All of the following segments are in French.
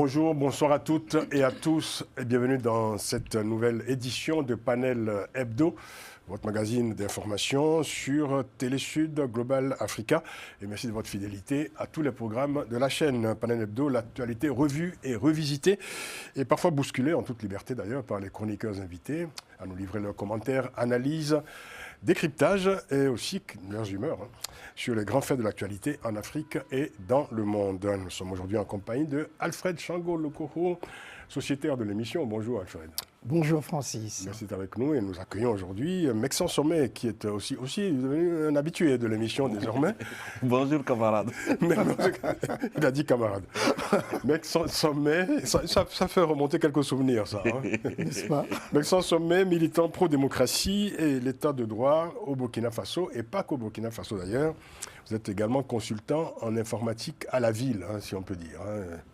bonjour, bonsoir à toutes et à tous et bienvenue dans cette nouvelle édition de Panel Hebdo, votre magazine d'information sur Télésud Global Africa. Et merci de votre fidélité à tous les programmes de la chaîne Panel Hebdo, l'actualité revue et revisitée et parfois bousculée en toute liberté d'ailleurs par les chroniqueurs invités à nous livrer leurs commentaires, analyses, décryptage et aussi leurs humeurs sur les grands faits de l'actualité en Afrique et dans le monde. Nous sommes aujourd'hui en compagnie de Alfred Shango Lokoro, sociétaire de l'émission. Bonjour Alfred. Bonjour Francis. Merci d'être avec nous et nous accueillons aujourd'hui Mexan Sommet qui est aussi devenu un habitué de l'émission désormais. Bonjour camarade. Il a dit camarade. Mexan Sommet, ça fait remonter quelques souvenirs ça. N'est-ce pas? Mexan Sommet, militant pro-démocratie et l'état de droit au Burkina Faso et pas qu'au Burkina Faso d'ailleurs. Vous êtes également consultant en informatique à la ville, si on peut dire,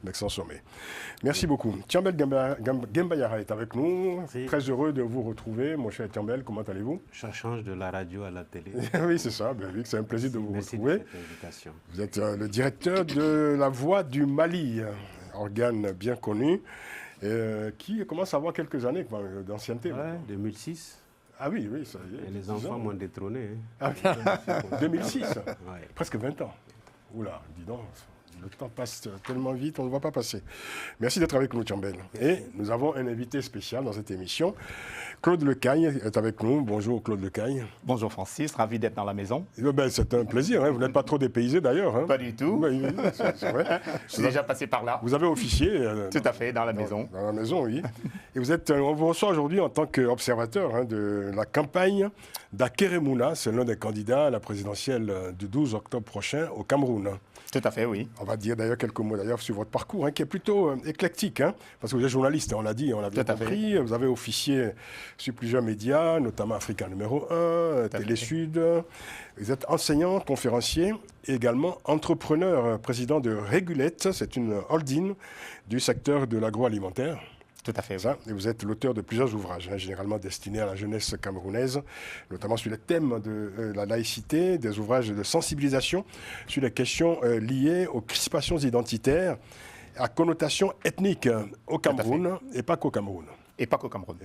Mexan Sommet. Merci beaucoup. Tiambel Gembayara est avec nous. Merci. Très heureux de vous retrouver, mon cher Tiambel. Comment allez-vous? Ça change de la radio à la télé. Oui, c'est ça. Oui, c'est un plaisir de vous retrouver. Merci de cette invitation. Vous êtes le directeur de La Voix du Mali, organe bien connu, qui commence à avoir quelques années d'ancienneté. Ouais, 2006. Ah oui, ça y est. Et les enfants m'ont détrôné. Ah, 2006, Ouais. presque 20 ans. Oula, dis donc, le temps passe tellement vite, on ne le voit pas passer. Merci d'être avec nous, Tiambel. Et nous avons un invité spécial dans cette émission. Claude Lecaille est avec nous. Bonjour Claude Lecaille. Bonjour Francis, ravi d'être dans la maison. C'est un plaisir, vous n'êtes pas trop dépaysé d'ailleurs. Pas du tout. Oui, c'est vrai. Je suis déjà passé par là. Vous avez officié. Tout à fait, dans la maison. Dans la maison, oui. Et on vous reçoit aujourd'hui en tant qu'observateur de la campagne d'Akeremouna. C'est l'un des candidats à la présidentielle du 12 octobre prochain au Cameroun. Tout à fait, oui. On va dire d'ailleurs quelques mots sur votre parcours, qui est plutôt éclectique, parce que vous êtes journaliste, on l'a dit, on l'a bien compris. Vous avez officié sur plusieurs médias, notamment Africa numéro 1, Télésud. Vous êtes enseignant, conférencier et également entrepreneur, président de Régulette. C'est une holding du secteur de l'agroalimentaire. Tout à fait. Ça, et vous êtes l'auteur de plusieurs ouvrages, généralement destinés à la jeunesse camerounaise, notamment sur les thèmes de la laïcité, des ouvrages de sensibilisation sur les questions liées aux crispations identitaires, à connotation ethnique au Cameroun et pas qu'au Cameroun. Et pas qu'au Cameroun.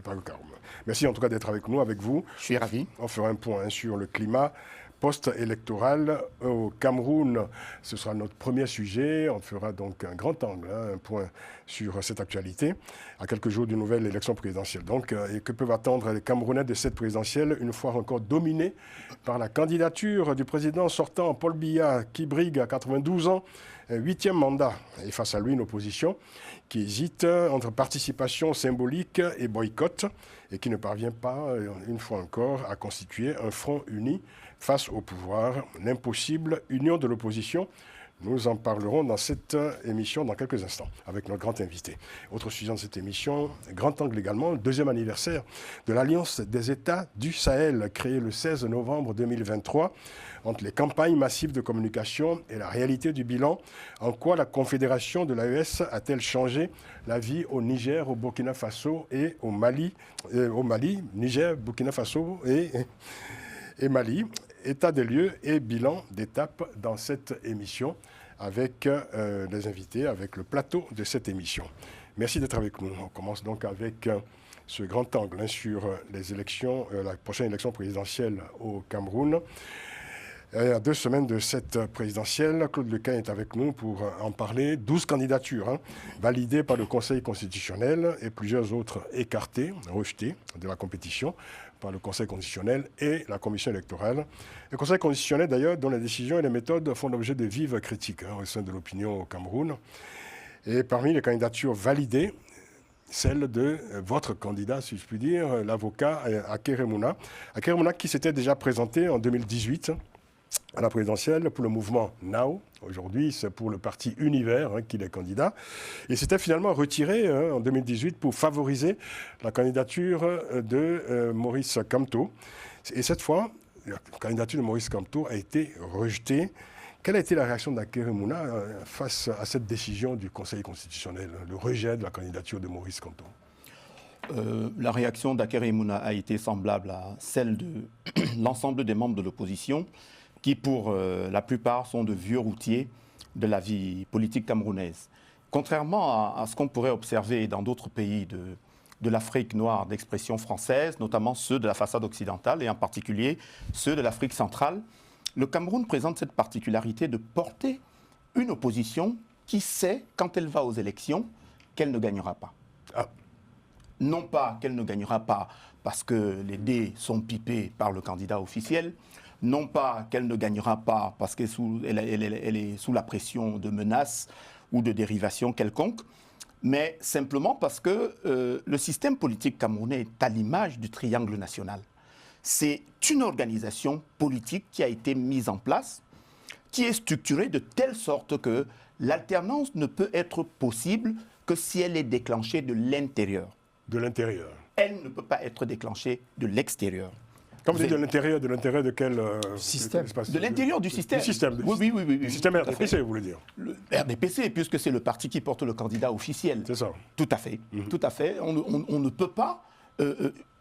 Merci en tout cas d'être avec nous, avec vous. Je suis ravi. On fera un point sur le climat post-électoral au Cameroun. Ce sera notre premier sujet. On fera donc un grand angle, un point sur cette actualité, à quelques jours d'une nouvelle élection présidentielle. Donc, et que peuvent attendre les Camerounais de cette présidentielle, une fois encore dominée par la candidature du président sortant Paul Biya, qui brigue à 92 ans, 8e mandat. Et face à lui, une opposition qui hésite entre participation symbolique et boycott, et qui ne parvient pas, une fois encore, à constituer un front uni face au pouvoir, l'impossible union de l'opposition. Nous en parlerons dans cette émission dans quelques instants avec notre grand invité. Autre sujet de cette émission, grand angle également, le 2e anniversaire de l'Alliance des États du Sahel, créée le 16 novembre 2023, entre les campagnes massives de communication et la réalité du bilan. En quoi la confédération de l'AES a-t-elle changé la vie au Niger, au Burkina Faso et au Mali, Niger, Burkina Faso et Mali. État des lieux et bilan d'étape dans cette émission avec les invités, avec le plateau de cette émission. Merci d'être avec nous. On commence donc avec ce grand angle sur les élections, la prochaine élection présidentielle au Cameroun. À 2 semaines de cette présidentielle, Claude Lecaille est avec nous pour en parler. 12 candidatures validées par le Conseil constitutionnel et plusieurs autres écartées, rejetées de la compétition par le Conseil constitutionnel et la Commission électorale. Le Conseil constitutionnel, d'ailleurs, dont les décisions et les méthodes font l'objet de vives critiques au sein de l'opinion au Cameroun. Et parmi les candidatures validées, celle de votre candidat, si je puis dire, l'avocat Akeremouna. Akeremouna qui s'était déjà présenté en 2018 à la présidentielle pour le mouvement Now. Aujourd'hui, c'est pour le parti Univers qu'il est candidat. Et s'était finalement retiré en 2018 pour favoriser la candidature de Maurice Kamto. Et cette fois, la candidature de Maurice Kamto a été rejetée. Quelle a été la réaction d'Akeremouna face à cette décision du Conseil constitutionnel, le rejet de la candidature de Maurice Kamto? La réaction d'Akeremouna a été semblable à celle de l'ensemble des membres de l'opposition, qui pour la plupart sont de vieux routiers de la vie politique camerounaise. Contrairement à ce qu'on pourrait observer dans d'autres pays de l'Afrique noire d'expression française, notamment ceux de la façade occidentale et en particulier ceux de l'Afrique centrale, le Cameroun présente cette particularité de porter une opposition qui sait, quand elle va aux élections, qu'elle ne gagnera pas. Ah. Non pas qu'elle ne gagnera pas parce que les dés sont pipés par le candidat officiel, non pas qu'elle ne gagnera pas parce qu'elle est sous la pression de menaces ou de dérivations quelconques, mais simplement parce que le système politique camerounais est à l'image du triangle national. C'est une organisation politique qui a été mise en place, qui est structurée de telle sorte que l'alternance ne peut être possible que si elle est déclenchée de l'intérieur. De l'intérieur. Elle ne peut pas être déclenchée de l'extérieur. Quand vous dites de l'intérieur de quel Système. espace? De l'intérieur du système. Du système. Oui. Du système RDPC, vous voulez dire? Le RDPC, puisque c'est le parti qui porte le candidat officiel. C'est ça. Tout à fait. Tout à fait. On ne peut pas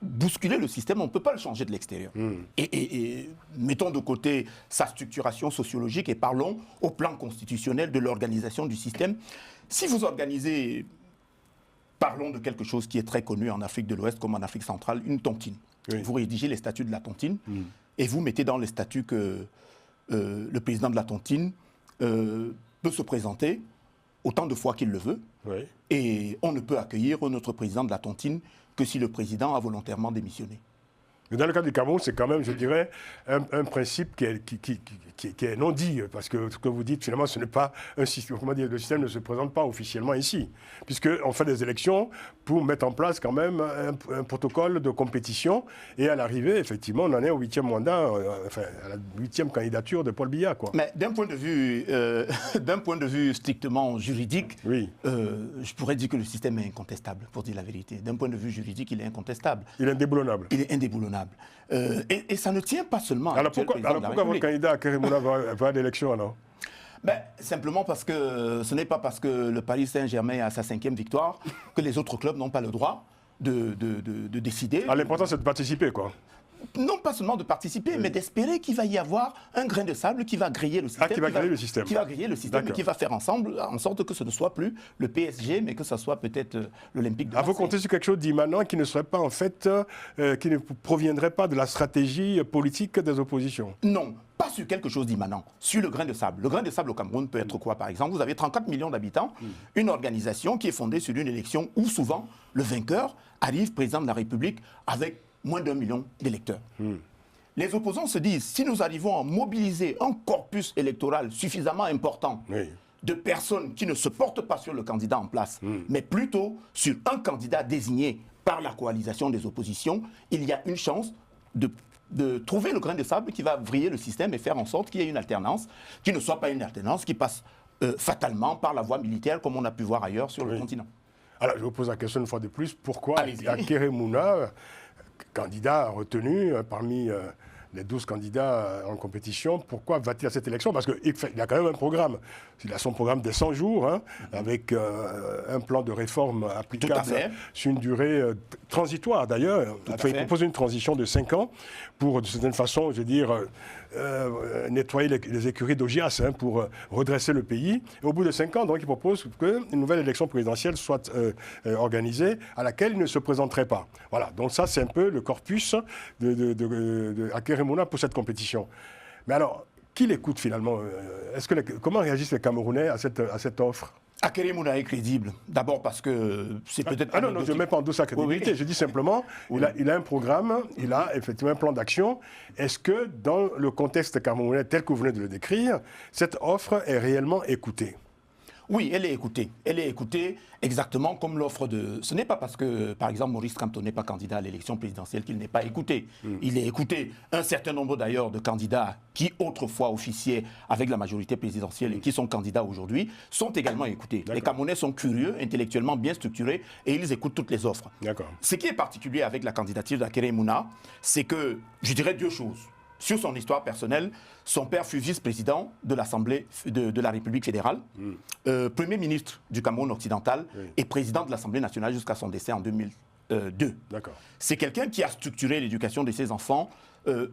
bousculer le système, on ne peut pas le changer de l'extérieur. Et mettons de côté sa structuration sociologique et parlons au plan constitutionnel de l'organisation du système. Si vous organisez, parlons de quelque chose qui est très connu en Afrique de l'Ouest comme en Afrique centrale, une tontine. Oui. Vous rédigez les statuts de la tontine et vous mettez dans les statuts que le président de la tontine peut se présenter autant de fois qu'il le veut. Oui. Et on ne peut accueillir notre président de la tontine que si le président a volontairement démissionné. Mais dans le cas du Cameroun, c'est quand même, je dirais, un principe qui est non dit, parce que ce que vous dites, finalement, ce n'est pas un système. Comment dire, le système ne se présente pas officiellement ici, puisqu'on fait des élections pour mettre en place quand même un protocole de compétition, et à l'arrivée, effectivement, on en est au 8e mandat, à la 8e candidature de Paul Biya, quoi. Mais d'un point de vue strictement juridique, Oui. je pourrais dire que le système est incontestable, pour dire la vérité. D'un point de vue juridique, il est incontestable. Il est indéboulonnable. Il est indéboulonnable. Et ça ne tient pas seulement à Alors pourquoi votre candidat Akeré Mouna va à l'élection alors? Ben, simplement parce que ce n'est pas parce que le Paris Saint-Germain a sa 5e victoire que les autres clubs n'ont pas le droit de décider. Ah, l'important c'est de participer, quoi. Non pas seulement de participer, mais d'espérer qu'il va y avoir un grain de sable qui va griller le système. Qui va griller le système. Qui va griller le système et qui va faire en sorte que ce ne soit plus le PSG, mais que ce soit peut-être l'Olympique de Marseille. Vous comptez sur quelque chose d'immanent qui ne serait pas, en fait, qui ne proviendrait pas de la stratégie politique des oppositions? Non, pas sur quelque chose d'immanent, sur le grain de sable. Le grain de sable au Cameroun peut être quoi, par exemple? Vous avez 34 millions d'habitants, une organisation qui est fondée sur une élection où souvent le vainqueur arrive président de la République avec moins d'1 million d'électeurs. Les opposants se disent, si nous arrivons à mobiliser un corpus électoral suffisamment important de personnes qui ne se portent pas sur le candidat en place, mais plutôt sur un candidat désigné par la coalition des oppositions, il y a une chance de trouver le grain de sable qui va vriller le système et faire en sorte qu'il y ait une alternance, qui ne soit pas une alternance qui passe fatalement par la voie militaire, comme on a pu voir ailleurs sur le continent. Alors, je vous pose la question une fois de plus, pourquoi Akeré Mouna, candidat retenu parmi les 12 candidats en compétition, pourquoi va-t-il à cette élection? Parce qu'il a quand même un programme. Il a son programme des 100 jours, avec un plan de réforme applicable sur une durée transitoire d'ailleurs. Il propose une transition de 5 ans pour, de certaine façon, je veux dire, nettoyer les écuries d'Augias pour redresser le pays. Et au bout de 5 ans, donc, il propose qu'une nouvelle élection présidentielle soit organisée, à laquelle il ne se présenterait pas. Voilà, donc ça, c'est un peu le corpus de Akeré Mouna pour cette compétition. Mais alors, qui l'écoute finalement? Comment réagissent les Camerounais à cette offre? Akeré Mouna est crédible. D'abord parce que c'est peut-être... Ah non, je ne mets pas en doute sa crédibilité. Je dis simplement, il a un programme, il a effectivement un plan d'action. Est-ce que dans le contexte camerounais tel que vous venez de le décrire, cette offre est réellement écoutée? Oui, elle est écoutée. Elle est écoutée exactement comme l'offre de... Ce n'est pas parce que, par exemple, Maurice Kamto n'est pas candidat à l'élection présidentielle qu'il n'est pas écouté. Il est écouté. Un certain nombre d'ailleurs de candidats qui autrefois officiaient avec la majorité présidentielle et qui sont candidats aujourd'hui sont également écoutés. Les Camerounais sont curieux, intellectuellement bien structurés et ils écoutent toutes les offres. Ce qui est particulier avec la candidature d'Akeré Mouna, c'est que, je dirais deux choses. Sur son histoire personnelle, son père fut vice-président de l'Assemblée de la République fédérale, Premier ministre du Cameroun occidental et président de l'Assemblée nationale jusqu'à son décès en 2002. C'est quelqu'un qui a structuré l'éducation de ses enfants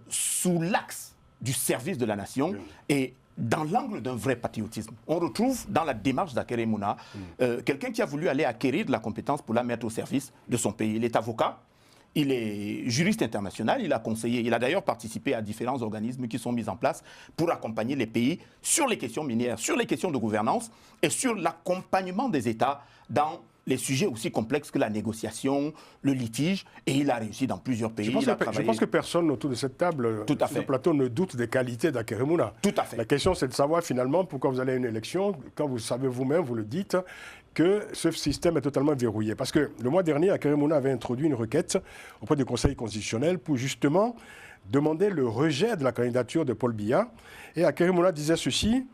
sous l'axe du service de la nation et dans l'angle d'un vrai patriotisme. On retrouve dans la démarche d'Akere Mouna quelqu'un qui a voulu aller acquérir de la compétence pour la mettre au service de son pays. Il est avocat, il est juriste international, il a conseillé, il a d'ailleurs participé à différents organismes qui sont mis en place pour accompagner les pays sur les questions minières, sur les questions de gouvernance et sur l'accompagnement des États dans les sujets aussi complexes que la négociation, le litige, et il a réussi dans plusieurs pays. Je pense que personne autour de cette table, sur ce plateau, ne doute des qualités d'Akere Mouna. Tout à fait. La question, c'est de savoir finalement pourquoi vous allez à une élection, quand vous savez vous-même, vous le dites, que ce système est totalement verrouillé. Parce que le mois dernier, Akere Mouna avait introduit une requête auprès du Conseil constitutionnel pour justement demander le rejet de la candidature de Paul Biya. Et Akere Mouna disait ceci: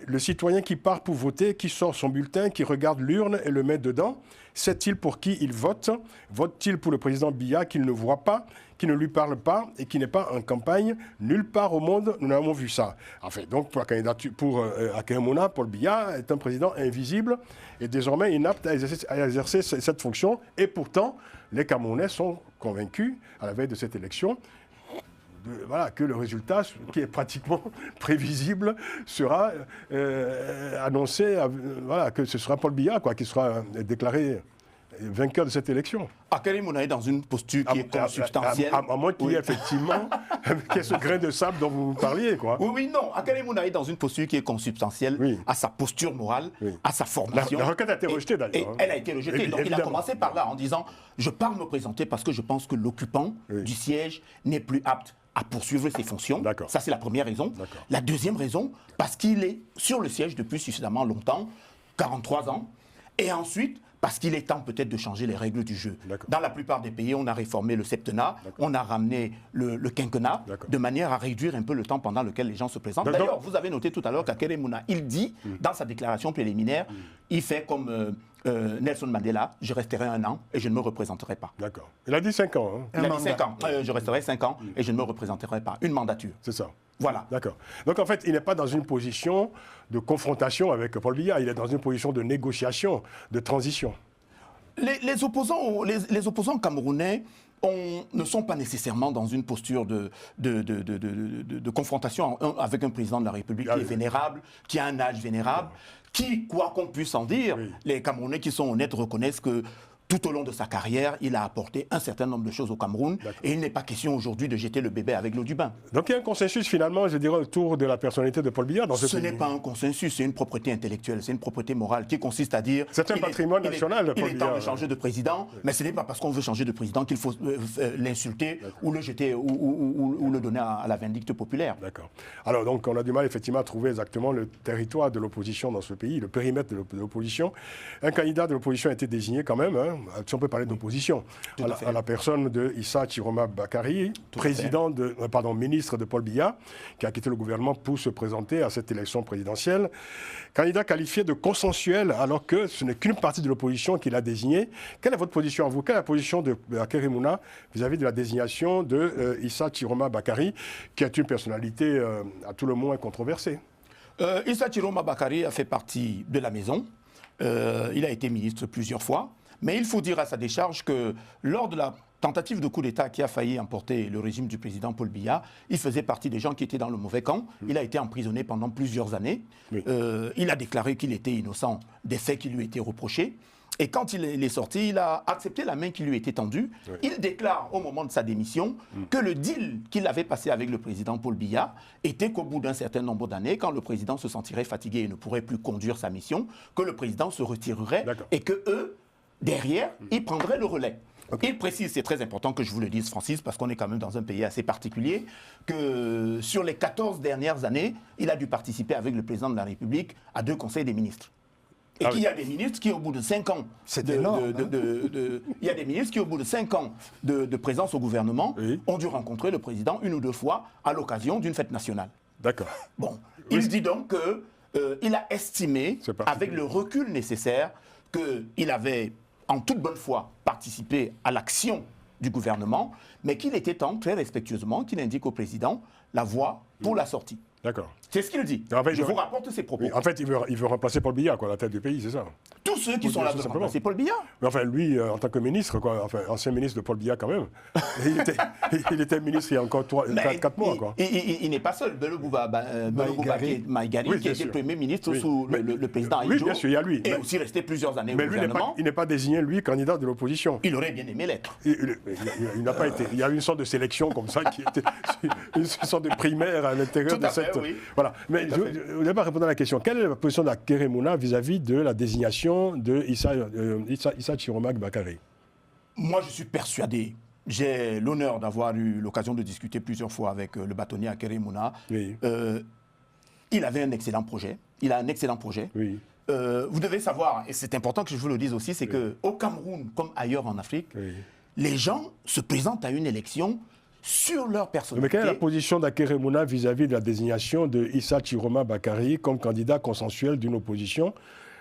le citoyen qui part pour voter, qui sort son bulletin, qui regarde l'urne et le met dedans, sait-il pour qui il vote? Vote-t-il pour le président Biya qu'il ne voit pas, qui ne lui parle pas et qui n'est pas en campagne? Nulle part au monde, nous n'avons vu ça. Enfin, donc, pour la candidature, pour Akere Mouna, Paul Biya est un président invisible et désormais inapte à exercer cette fonction. Et pourtant, les Camerounais sont convaincus, à la veille de cette élection, voilà, que le résultat, qui est pratiquement prévisible, sera annoncé, voilà, que ce sera Paul Biya qui sera déclaré vainqueur de cette élection. Akere Mouna est dans une posture qui est consubstantielle. À moins qu'il y ait effectivement qu'il y ait ce grain de sable dont vous parliez, quoi. Oui, non. Akere Mouna est dans une posture qui est consubstantielle à sa posture morale, à sa formation. La requête a été rejetée d'ailleurs. Elle a été rejetée. Donc il a commencé par là en disant « Je pars me présenter parce que je pense que l'occupant du siège n'est plus apte à poursuivre ses fonctions. » Ça, c'est la première raison. La deuxième raison, parce qu'il est sur le siège depuis suffisamment longtemps, 43 ans. Et ensuite, parce qu'il est temps peut-être de changer les règles du jeu. Dans la plupart des pays, on a réformé le septennat, on a ramené le quinquennat, de manière à réduire un peu le temps pendant lequel les gens se présentent. D'ailleurs, vous avez noté tout à l'heure qu'Akere Mouna, il dit, dans sa déclaration préliminaire, il fait comme Nelson Mandela, je resterai 1 an et je ne me représenterai pas. D'accord. Il a dit 5 ans. Hein. Il a dit 5 ans. Je resterai 5 ans et je ne me représenterai pas. Une mandature. C'est ça. Voilà. D'accord. Donc en fait, il n'est pas dans une position de confrontation avec Paul Biya, il est dans une position de négociation, de transition. Les opposants camerounais ne sont pas nécessairement dans une posture de confrontation avec un président de la République qui est vénérable, qui a un âge vénérable, qui, quoi qu'on puisse en dire, les Camerounais qui sont honnêtes reconnaissent que tout au long de sa carrière, il a apporté un certain nombre de choses au Cameroun et il n'est pas question aujourd'hui de jeter le bébé avec l'eau du bain. Donc il y a un consensus finalement, je dirais, autour de la personnalité de Paul Biya dans ce pays. Ce n'est pas un consensus, c'est une propriété intellectuelle, c'est une propriété morale qui consiste à dire... C'est un patrimoine national, Paul Biya. Il est temps de changer de président, mais ce n'est pas parce qu'on veut changer de président qu'il faut l'insulter ou le jeter ou le donner à la vindicte populaire. D'accord. Alors donc on a du mal effectivement à trouver exactement le territoire de l'opposition dans ce pays, le périmètre de l'opposition. Un candidat de l'opposition a été désigné quand même, hein, si on peut parler d'opposition, à la personne de Issa Chiroma Bakari, ministre de Paul Biya, qui a quitté le gouvernement pour se présenter à cette élection présidentielle. Candidat qualifié de consensuel, alors que ce n'est qu'une partie de l'opposition qui l'a désigné. Quelle est votre position à vous? Quelle est la position de Akere Mouna vis-à-vis de la désignation de Issa Chiroma Bakari, qui est une personnalité à tout le moins controversée? Issa Chiroma Bakari a fait partie de la maison. Il a été ministre plusieurs fois. Mais il faut dire à sa décharge que lors de la tentative de coup d'État qui a failli emporter le régime du président Paul Biya, il faisait partie des gens qui étaient dans le mauvais camp. Il a été emprisonné pendant plusieurs années. Il a déclaré qu'il était innocent des faits qui lui étaient reprochés. Et quand il est sorti, il a accepté la main qui lui était tendue. Il déclare au moment de sa démission que le deal qu'il avait passé avec le président Paul Biya était qu'au bout d'un certain nombre d'années, quand le président se sentirait fatigué et ne pourrait plus conduire sa mission, que le président se retirerait et que eux, derrière, il prendrait le relais. Il précise, c'est très important que je vous le dise, Francis, parce qu'on est quand même dans un pays assez particulier, que sur les 14 dernières années, il a dû participer avec le président de la République à 2 conseils des ministres. Et qu'il y a des ministres qui, au bout de 5 ans, il y a des ministres qui, au bout de 5 ans de présence au gouvernement, ont dû rencontrer le président 1 ou 2 fois à l'occasion d'une fête nationale. D'accord. Bon, il dit donc qu'il a estimé, avec le recul nécessaire, qu'il avait en toute bonne foi participé à l'action du gouvernement, mais qu'il était temps, très respectueusement, qu'il indique au président la voie pour la sortie. D'accord. C'est ce qu'il dit. En fait, Je vous rapporte ses propos. Oui, en fait, il veut remplacer Paul Biya, quoi, la tête du pays, c'est ça? Tous ceux qui sont là Tout veulent simplement. remplacer Paul Biya. Mais enfin, lui, en tant que ministre, quoi, enfin, ancien ministre de Paul Biya quand même, il était ministre il y a encore 4 mois, quoi. Il n'est pas seul. Bello Maïgari, Oui, qui bien était sûr. Premier ministre Oui. sous le président Oui, Aïdjo, bien sûr, il y a lui. et aussi resté plusieurs années au Mais lui, gouvernement. il n'est pas désigné, lui, candidat de l'opposition. Il aurait bien aimé l'être. Il n'a pas été. Il y a eu une sorte de sélection comme ça, qui était une sorte de primaire à l'intérieur Tout de à fait, cette. oui. Voilà. Mais vous n'avez pas répondu à la question. Quelle est la position de la Keremouna vis-à-vis de la désignation de Issa Chiromak Bakary? Moi, je suis persuadé. J'ai l'honneur d'avoir eu l'occasion de discuter plusieurs fois avec le bâtonnier Akere Mouna. Oui. Il avait un excellent projet. Il a un excellent projet. Oui. Vous devez savoir, et c'est important que je vous le dise aussi, c'est qu'au Cameroun, comme ailleurs en Afrique, Oui. les gens se présentent à une élection sur leur Mais personnalité. quelle est la position d'Akere Mouna vis-à-vis de la désignation de Issa Chiroma Bakary comme candidat consensuel d'une opposition,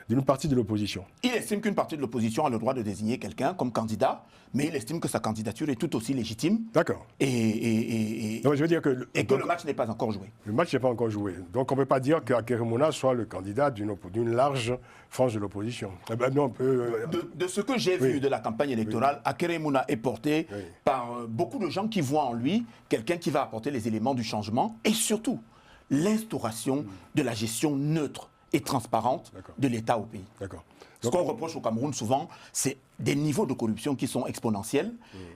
d'une partie de l'opposition? Il estime qu'une partie de l'opposition a le droit de désigner quelqu'un comme candidat, mais il estime que sa candidature est tout aussi légitime D'accord. et Donc je veux dire que que le match n'est pas encore joué. le match n'est pas encore joué. Donc on ne peut pas dire qu'Akere Mouna soit le candidat d'une large frange de l'opposition. Eh ben non, De ce que j'ai vu de la campagne électorale, Akere Mouna est porté par beaucoup de gens qui voient en lui quelqu'un qui va apporter les éléments du changement et surtout l'instauration de la gestion neutre et transparente de l'État au pays. D'accord. Ce qu'on reproche au Cameroun souvent, c'est des niveaux de corruption qui sont exponentiels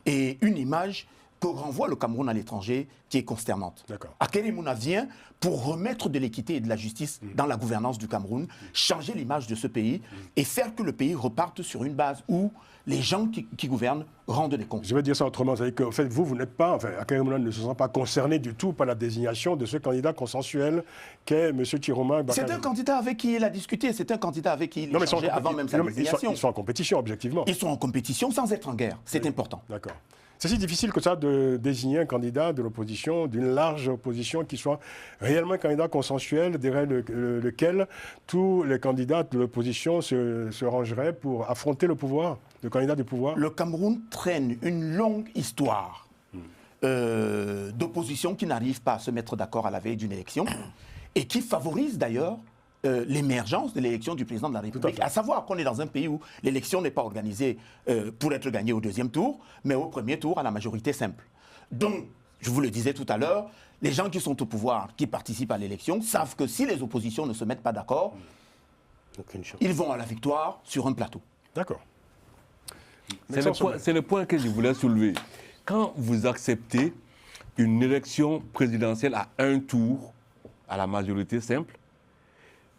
et une image que renvoie le Cameroun à l'étranger qui est consternante. D'accord. Akere Mouna vient pour remettre de l'équité et de la justice dans la gouvernance du Cameroun, changer l'image de ce pays et faire que le pays reparte sur une base où les gens qui gouvernent rendent des comptes. Je vais dire ça autrement, c'est-à-dire que en fait, vous n'êtes pas, enfin, Akere Mouna ne se sent pas concerné du tout par la désignation de ce candidat consensuel qu'est M. Chiroma Bakary. C'est un candidat avec qui il a discuté, c'est un candidat avec qui il Non, mais échangeait avant même sa non, mais désignation. ils sont en compétition, objectivement. Ils sont en compétition sans être en guerre, c'est important. D'accord. C'est si difficile que ça de désigner un candidat de l'opposition, d'une large opposition qui soit réellement un candidat consensuel, derrière lequel tous les candidats de l'opposition se rangeraient pour affronter le pouvoir, le candidat du pouvoir. Le Cameroun traîne une longue histoire d'opposition qui n'arrive pas à se mettre d'accord à la veille d'une élection et qui favorise d'ailleurs l'émergence de l'élection du président de la République. À savoir qu'on est dans un pays où l'élection n'est pas organisée pour être gagnée au deuxième tour, mais au premier tour à la majorité simple. Donc, je vous le disais tout à l'heure, les gens qui sont au pouvoir, qui participent à l'élection, savent que si les oppositions ne se mettent pas d'accord, ils vont à la victoire sur un plateau. D'accord. C'est le point que je voulais soulever. Quand vous acceptez une élection présidentielle à un tour, à la majorité simple,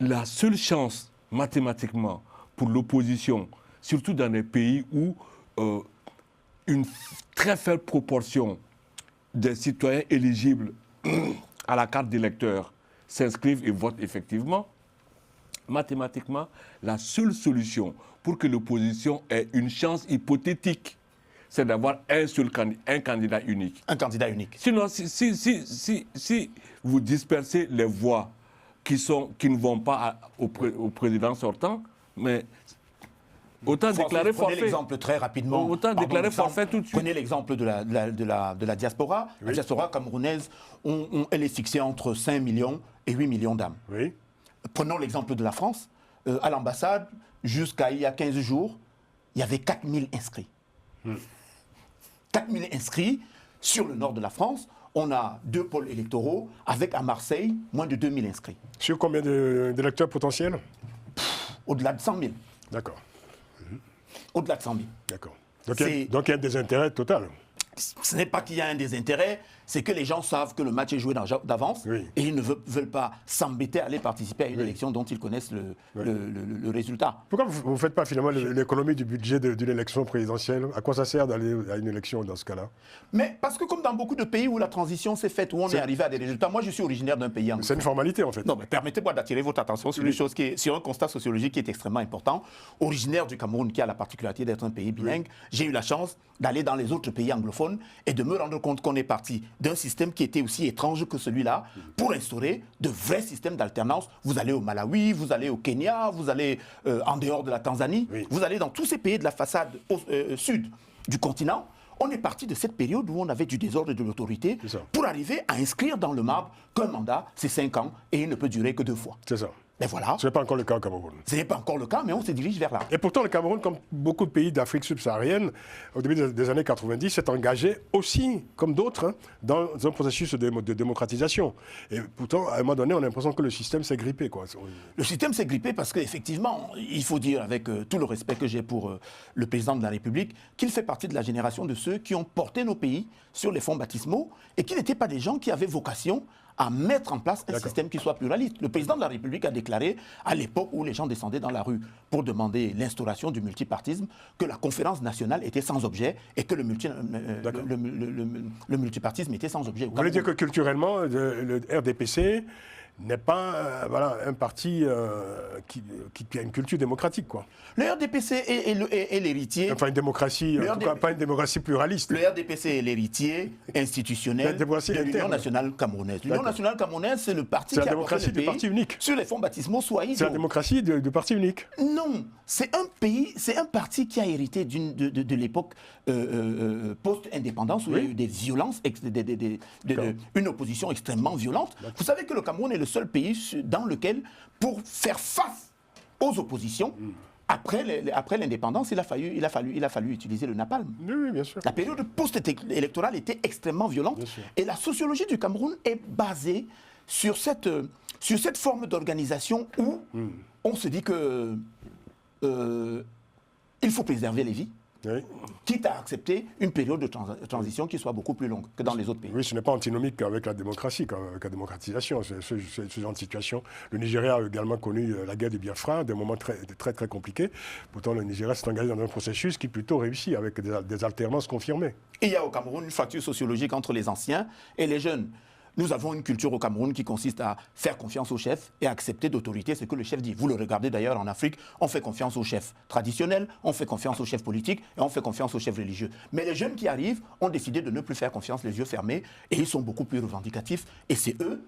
la seule chance mathématiquement pour l'opposition, surtout dans des pays où une très faible proportion des citoyens éligibles à la carte d'électeur s'inscrivent et votent effectivement, mathématiquement, la seule solution pour que l'opposition ait une chance hypothétique, c'est d'avoir un candidat unique. Un candidat unique. Sinon, si vous dispersez les voix qui ne vont pas au président sortant, mais autant déclarer forfait. Prenez l'exemple très rapidement. Autant déclarer forfait tout de suite. Prenez l'exemple de la diaspora. Oui. La diaspora camerounaise, elle est fixée entre 5 millions et 8 millions d'âmes. Oui. Prenons l'exemple de la France. À l'ambassade, jusqu'à il y a 15 jours, il y avait 4000 inscrits. 4000 inscrits sur le nord de la France. On a 2 pôles électoraux, avec à Marseille, moins de 2000 inscrits. Sur combien d'électeurs potentiels? Au-delà de 100 000. D'accord. Au-delà de 100 000. D'accord. Donc il y a un désintérêt total. Ce n'est pas qu'il y a un désintérêt, c'est que les gens savent que le match est joué d'avance et ils ne veulent pas s'embêter à aller participer à une élection dont ils connaissent le résultat. Pourquoi vous ne faites pas finalement l'économie du budget d'une élection présidentielle? À quoi ça sert d'aller à une élection dans ce cas-là? Mais parce que comme dans beaucoup de pays où la transition s'est faite, où on est arrivé à des résultats, moi je suis originaire d'un pays anglophone. C'est une formalité en fait. Non, mais permettez-moi d'attirer votre attention sur une chose sur un constat sociologique qui est extrêmement important. Originaire du Cameroun, qui a la particularité d'être un pays bilingue, j'ai eu la chance d'aller dans les autres pays anglophones et de me rendre compte qu'on est parti d'un système qui était aussi étrange que celui-là pour instaurer de vrais systèmes d'alternance. Vous allez au Malawi, vous allez au Kenya, vous allez en dehors de la Tanzanie, vous allez dans tous ces pays de la façade sud du continent. on est parti de cette période où on avait du désordre et de l'autorité C'est ça. pour arriver à inscrire dans le marbre qu'un mandat, c'est 5 ans et il ne peut durer que 2 fois. C'est ça. Mais voilà, Ce n'est pas encore le cas au Cameroun. ce n'est pas encore le cas, mais on se dirige vers là. Et pourtant, le Cameroun, comme beaucoup de pays d'Afrique subsaharienne, au début des années 90, s'est engagé aussi, comme d'autres, hein, dans un processus de démocratisation. Et pourtant, à un moment donné, on a l'impression que le système s'est grippé, quoi. Le système s'est grippé parce qu'effectivement, il faut dire, avec tout le respect que j'ai pour le président de la République, qu'il fait partie de la génération de ceux qui ont porté nos pays sur les fonds baptismaux et qui n'étaient pas des gens qui avaient vocation à mettre en place un système qui soit pluraliste. Le président de la République a déclaré, à l'époque où les gens descendaient dans la rue pour demander l'instauration du multipartisme, que la conférence nationale était sans objet et que le multipartisme était sans objet. Vous voulez dire que culturellement, le RDPC n'est pas un parti qui a une culture démocratique, quoi. Le RDPC est l'héritier. Enfin, une démocratie, en tout cas pas une démocratie pluraliste. Le RDPC est l'héritier institutionnel de l'Union nationale camerounaise. L'Union nationale camerounaise, c'est le parti qui a porté le pays parti unique. sur les fonds baptismaux Swahili. C'est la démocratie du parti unique. Non, c'est un parti qui a hérité de l'époque post-indépendance où il y a eu des violences, une opposition extrêmement violente. Vous savez que le Cameroun est le seul pays dans lequel, pour faire face aux oppositions, après l'indépendance, il a fallu utiliser le napalm. Oui, bien sûr. La période post-électorale était extrêmement violente. Et la sociologie du Cameroun est basée sur cette forme d'organisation où on se dit que il faut préserver les vies, quitte à accepter une période de transition qui soit beaucoup plus longue que dans les autres pays. Oui, ce n'est pas antinomique avec la démocratie, avec la démocratisation, ce genre de situation. Le Nigeria a également connu la guerre du Biafra, des moments très, très, très compliqués. Pourtant, le Nigeria s'est engagé dans un processus qui plutôt réussit, avec des alternances confirmées. Et il y a au Cameroun une fracture sociologique entre les anciens et les jeunes. Nous avons une culture au Cameroun qui consiste à faire confiance au chef et à accepter d'autorité ce que le chef dit. Vous le regardez d'ailleurs en Afrique, on fait confiance au chef traditionnel, on fait confiance au chef politique et on fait confiance au chef religieux. Mais les jeunes qui arrivent ont décidé de ne plus faire confiance les yeux fermés et ils sont beaucoup plus revendicatifs. Et c'est eux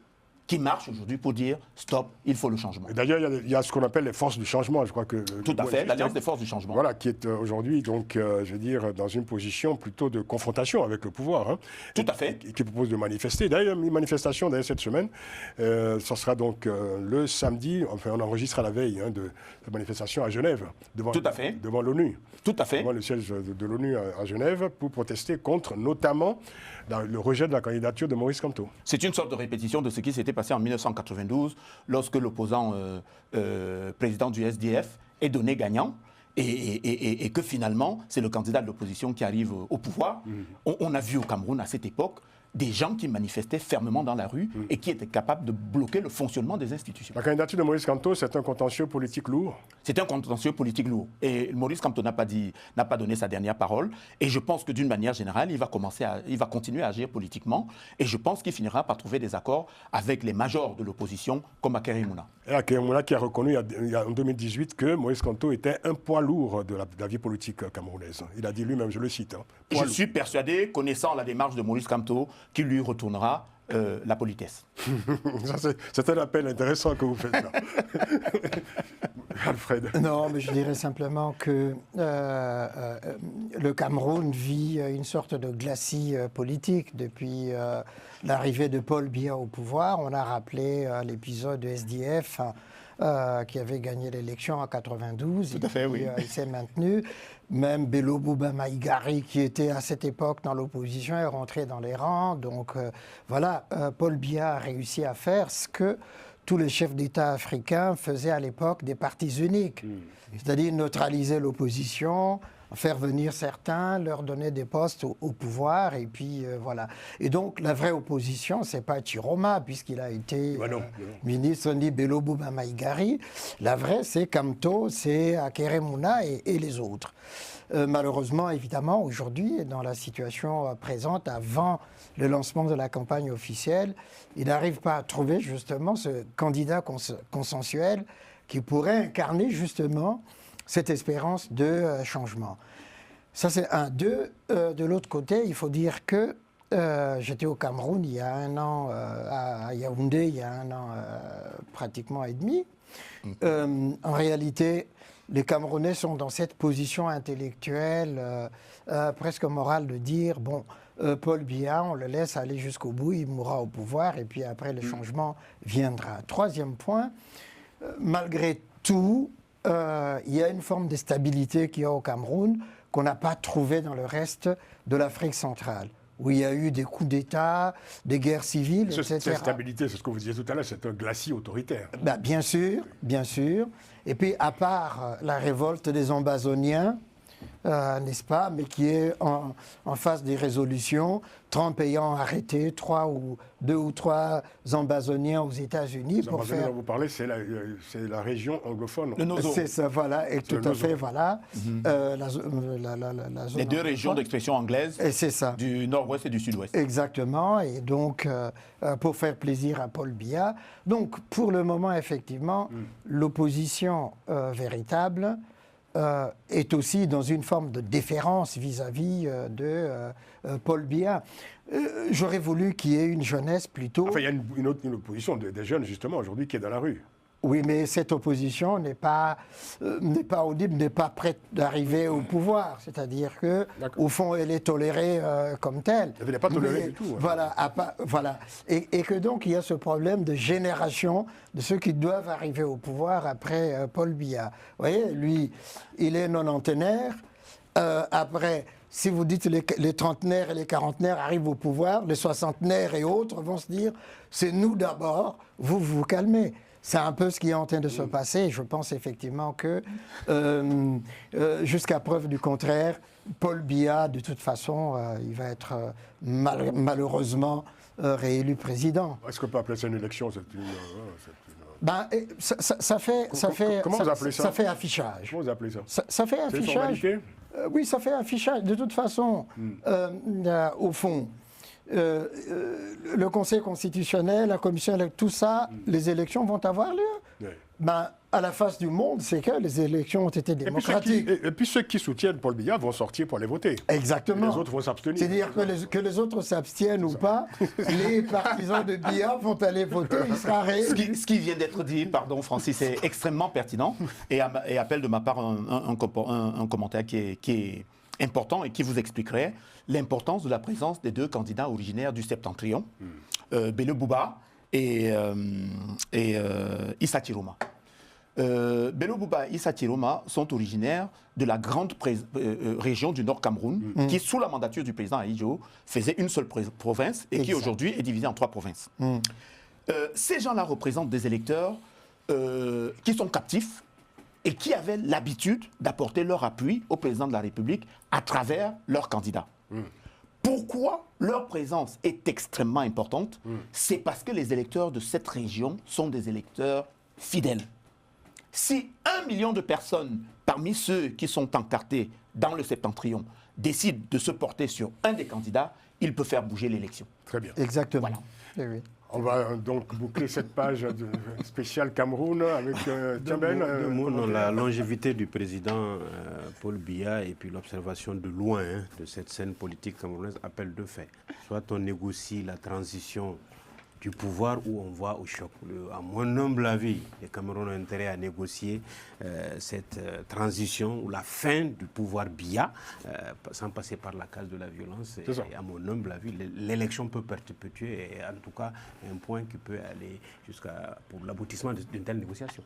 qui marchent aujourd'hui pour dire stop, il faut le changement. Et d'ailleurs, il y a ce qu'on appelle les forces du changement, je crois que... Tout à fait, l'Alliance des forces du changement. Voilà, qui est aujourd'hui, donc, je veux dire, dans une position plutôt de confrontation avec le pouvoir. Hein, Tout à fait. Et qui propose de manifester. D'ailleurs, une manifestation, cette semaine, ça sera donc le samedi, enfin, on enregistre à la veille de la manifestation à Genève, devant l'ONU. Tout à fait. Devant le siège de l'ONU à Genève, pour protester contre, notamment, le rejet de la candidature de Maurice Kamto. C'est une sorte de répétition de ce qui s'était passé en 1992, lorsque l'opposant président du SDF est donné gagnant, et que finalement, c'est le candidat de l'opposition qui arrive au pouvoir. On a vu au Cameroun, à cette époque, des gens qui manifestaient fermement dans la rue et qui étaient capables de bloquer le fonctionnement des institutions. La candidature de Maurice Kamto, c'est un contentieux politique lourd. C'est un contentieux politique lourd. Et Maurice Kamto n'a pas donné sa dernière parole. Et je pense que d'une manière générale, il va continuer à agir politiquement. Et je pense qu'il finira par trouver des accords avec les majors de l'opposition, comme Akerim Mouna. Et Akerim Mouna qui a reconnu en 2018 que Maurice Kamto était un poids lourd de la vie politique camerounaise. Il a dit lui-même, je le cite. Je suis persuadé, connaissant la démarche de Maurice Kamto, qu'il lui retournera la politesse. C'est un appel intéressant que vous faites là. Alfred. Non, mais je dirais simplement que le Cameroun vit une sorte de glacis politique depuis l'arrivée de Paul Biya au pouvoir. On a rappelé l'épisode de SDF qui avait gagné l'élection en 92. Tout à fait, oui. Il s'est maintenu. Même Bello Bouba Maïgari, qui était à cette époque dans l'opposition, est rentré dans les rangs. Donc voilà, Paul Biya a réussi à faire ce que tous les chefs d'État africains faisaient à l'époque des partis uniques. C'est-à-dire neutraliser l'opposition, faire venir certains, leur donner des postes au pouvoir, et puis voilà. Et donc, la vraie opposition, c'est pas Chiroma, puisqu'il a été ministre ni Bello Bouba Maïgari. La vraie, c'est Kamto, c'est Akerim Mouna et les autres. Malheureusement, évidemment, aujourd'hui, dans la situation présente, avant le lancement de la campagne officielle, il n'arrive pas à trouver justement ce candidat consensuel qui pourrait incarner justement cette espérance de changement. Ça, c'est un. Deux, de l'autre côté, il faut dire que j'étais au Cameroun il y a un an, à Yaoundé, il y a un an pratiquement et demi. En réalité, les Camerounais sont dans cette position intellectuelle, presque morale, de dire, bon, Paul Biya, on le laisse aller jusqu'au bout, il mourra au pouvoir, et puis après, le changement viendra. Troisième point, malgré tout, il y a une forme de stabilité qu'il y a au Cameroun qu'on n'a pas trouvée dans le reste de l'Afrique centrale, où il y a eu des coups d'État, des guerres civiles, etc. Cette stabilité, c'est ce que vous disiez tout à l'heure, c'est un glacis autoritaire. Ben, bien sûr, bien sûr. Et puis, à part la révolte des Ambazoniens, n'est-ce pas, mais qui est en face des résolutions, Trump ayant arrêté 2 ou 3 Ambazoniens aux États-Unis Les pour Amazoniens faire... dont vous parlez, c'est la région anglophone. Le Nozo. C'est ça, voilà, et tout à fait, voilà. La zone Les deux régions anglophone. d'expression anglaise Et c'est ça. du nord-ouest et du sud-ouest. Exactement, et donc pour faire plaisir à Paul Biya. Donc pour le moment, effectivement, l'opposition véritable est aussi dans une forme de déférence vis-à-vis de Paul Biya. J'aurais voulu qu'il y ait une jeunesse plutôt... Enfin, il y a une opposition des jeunes, justement, aujourd'hui, qui est dans la rue. Oui, mais cette opposition n'est pas audible, n'est pas prête d'arriver au pouvoir. C'est-à-dire que, au fond, elle est tolérée comme telle. Elle n'est pas tolérée Mais, du tout. Voilà, voilà. Et que donc il y a ce problème de génération de ceux qui doivent arriver au pouvoir après Paul Biya. Vous voyez, lui, il est nonantenaire. Après, si vous dites les trentenaires et les quarantenaires arrivent au pouvoir, les soixantenaires et autres vont se dire c'est nous d'abord, vous vous calmez. C'est un peu ce qui est en train de se passer. Je pense effectivement que, jusqu'à preuve du contraire, Paul Biya, de toute façon, il va être malheureusement réélu président. Est-ce qu'on peut appeler ça une élection? Ben, ça fait Comment vous appelez ça? Ça fait affichage. Comment vous appelez ça? Ça fait C'est une affichage. formalité? Oui, ça fait affichage. De toute façon, au fond, le Conseil constitutionnel, la Commission électorale, tout ça, les élections vont avoir lieu. Oui. Ben, à la face du monde, c'est que les élections ont été démocratiques. Et puis ceux qui soutiennent Paul Biya vont sortir pour aller voter. Exactement. Et les autres vont s'abstenir. C'est-à-dire que les autres s'abstiennent ou pas, les partisans de Biya vont aller voter, il sera réélu. Ce qui vient d'être dit, pardon Francis, est extrêmement pertinent et appelle de ma part un commentaire qui est important et qui vous expliquerait l'importance de la présence des deux candidats originaires du Septentrion, Bello Bouba et Issa Chiroma. Bello Bouba et Issa Chiroma sont originaires de la grande région du Nord Cameroun, qui, sous la mandature du président Ahidjo, faisait une seule province et qui aujourd'hui est divisée en 3 provinces. Ces gens-là représentent des électeurs qui sont captifs et qui avaient l'habitude d'apporter leur appui au président de la République à travers leurs candidats. Pourquoi leur présence est extrêmement importante? C'est parce que les électeurs de cette région sont des électeurs fidèles. Si 1 million de personnes parmi ceux qui sont encartés dans le Septentrion décident de se porter sur un des candidats, il peut faire bouger l'élection. Très bien. Exactement. Voilà. Oui. On va donc boucler cette page spéciale Cameroun avec Tiambel. Deux mots, non, la longévité du président Paul Biya et puis l'observation de loin de cette scène politique camerounaise appelle deux faits. Soit on négocie la transition du pouvoir où on voit au choc. À mon humble avis, les Camerounais ont intérêt à négocier cette transition ou la fin du pouvoir Biya sans passer par la case de la violence. Et à mon humble avis, l'élection peut perpétuer et en tout cas un point qui peut aller pour l'aboutissement d'une telle négociation.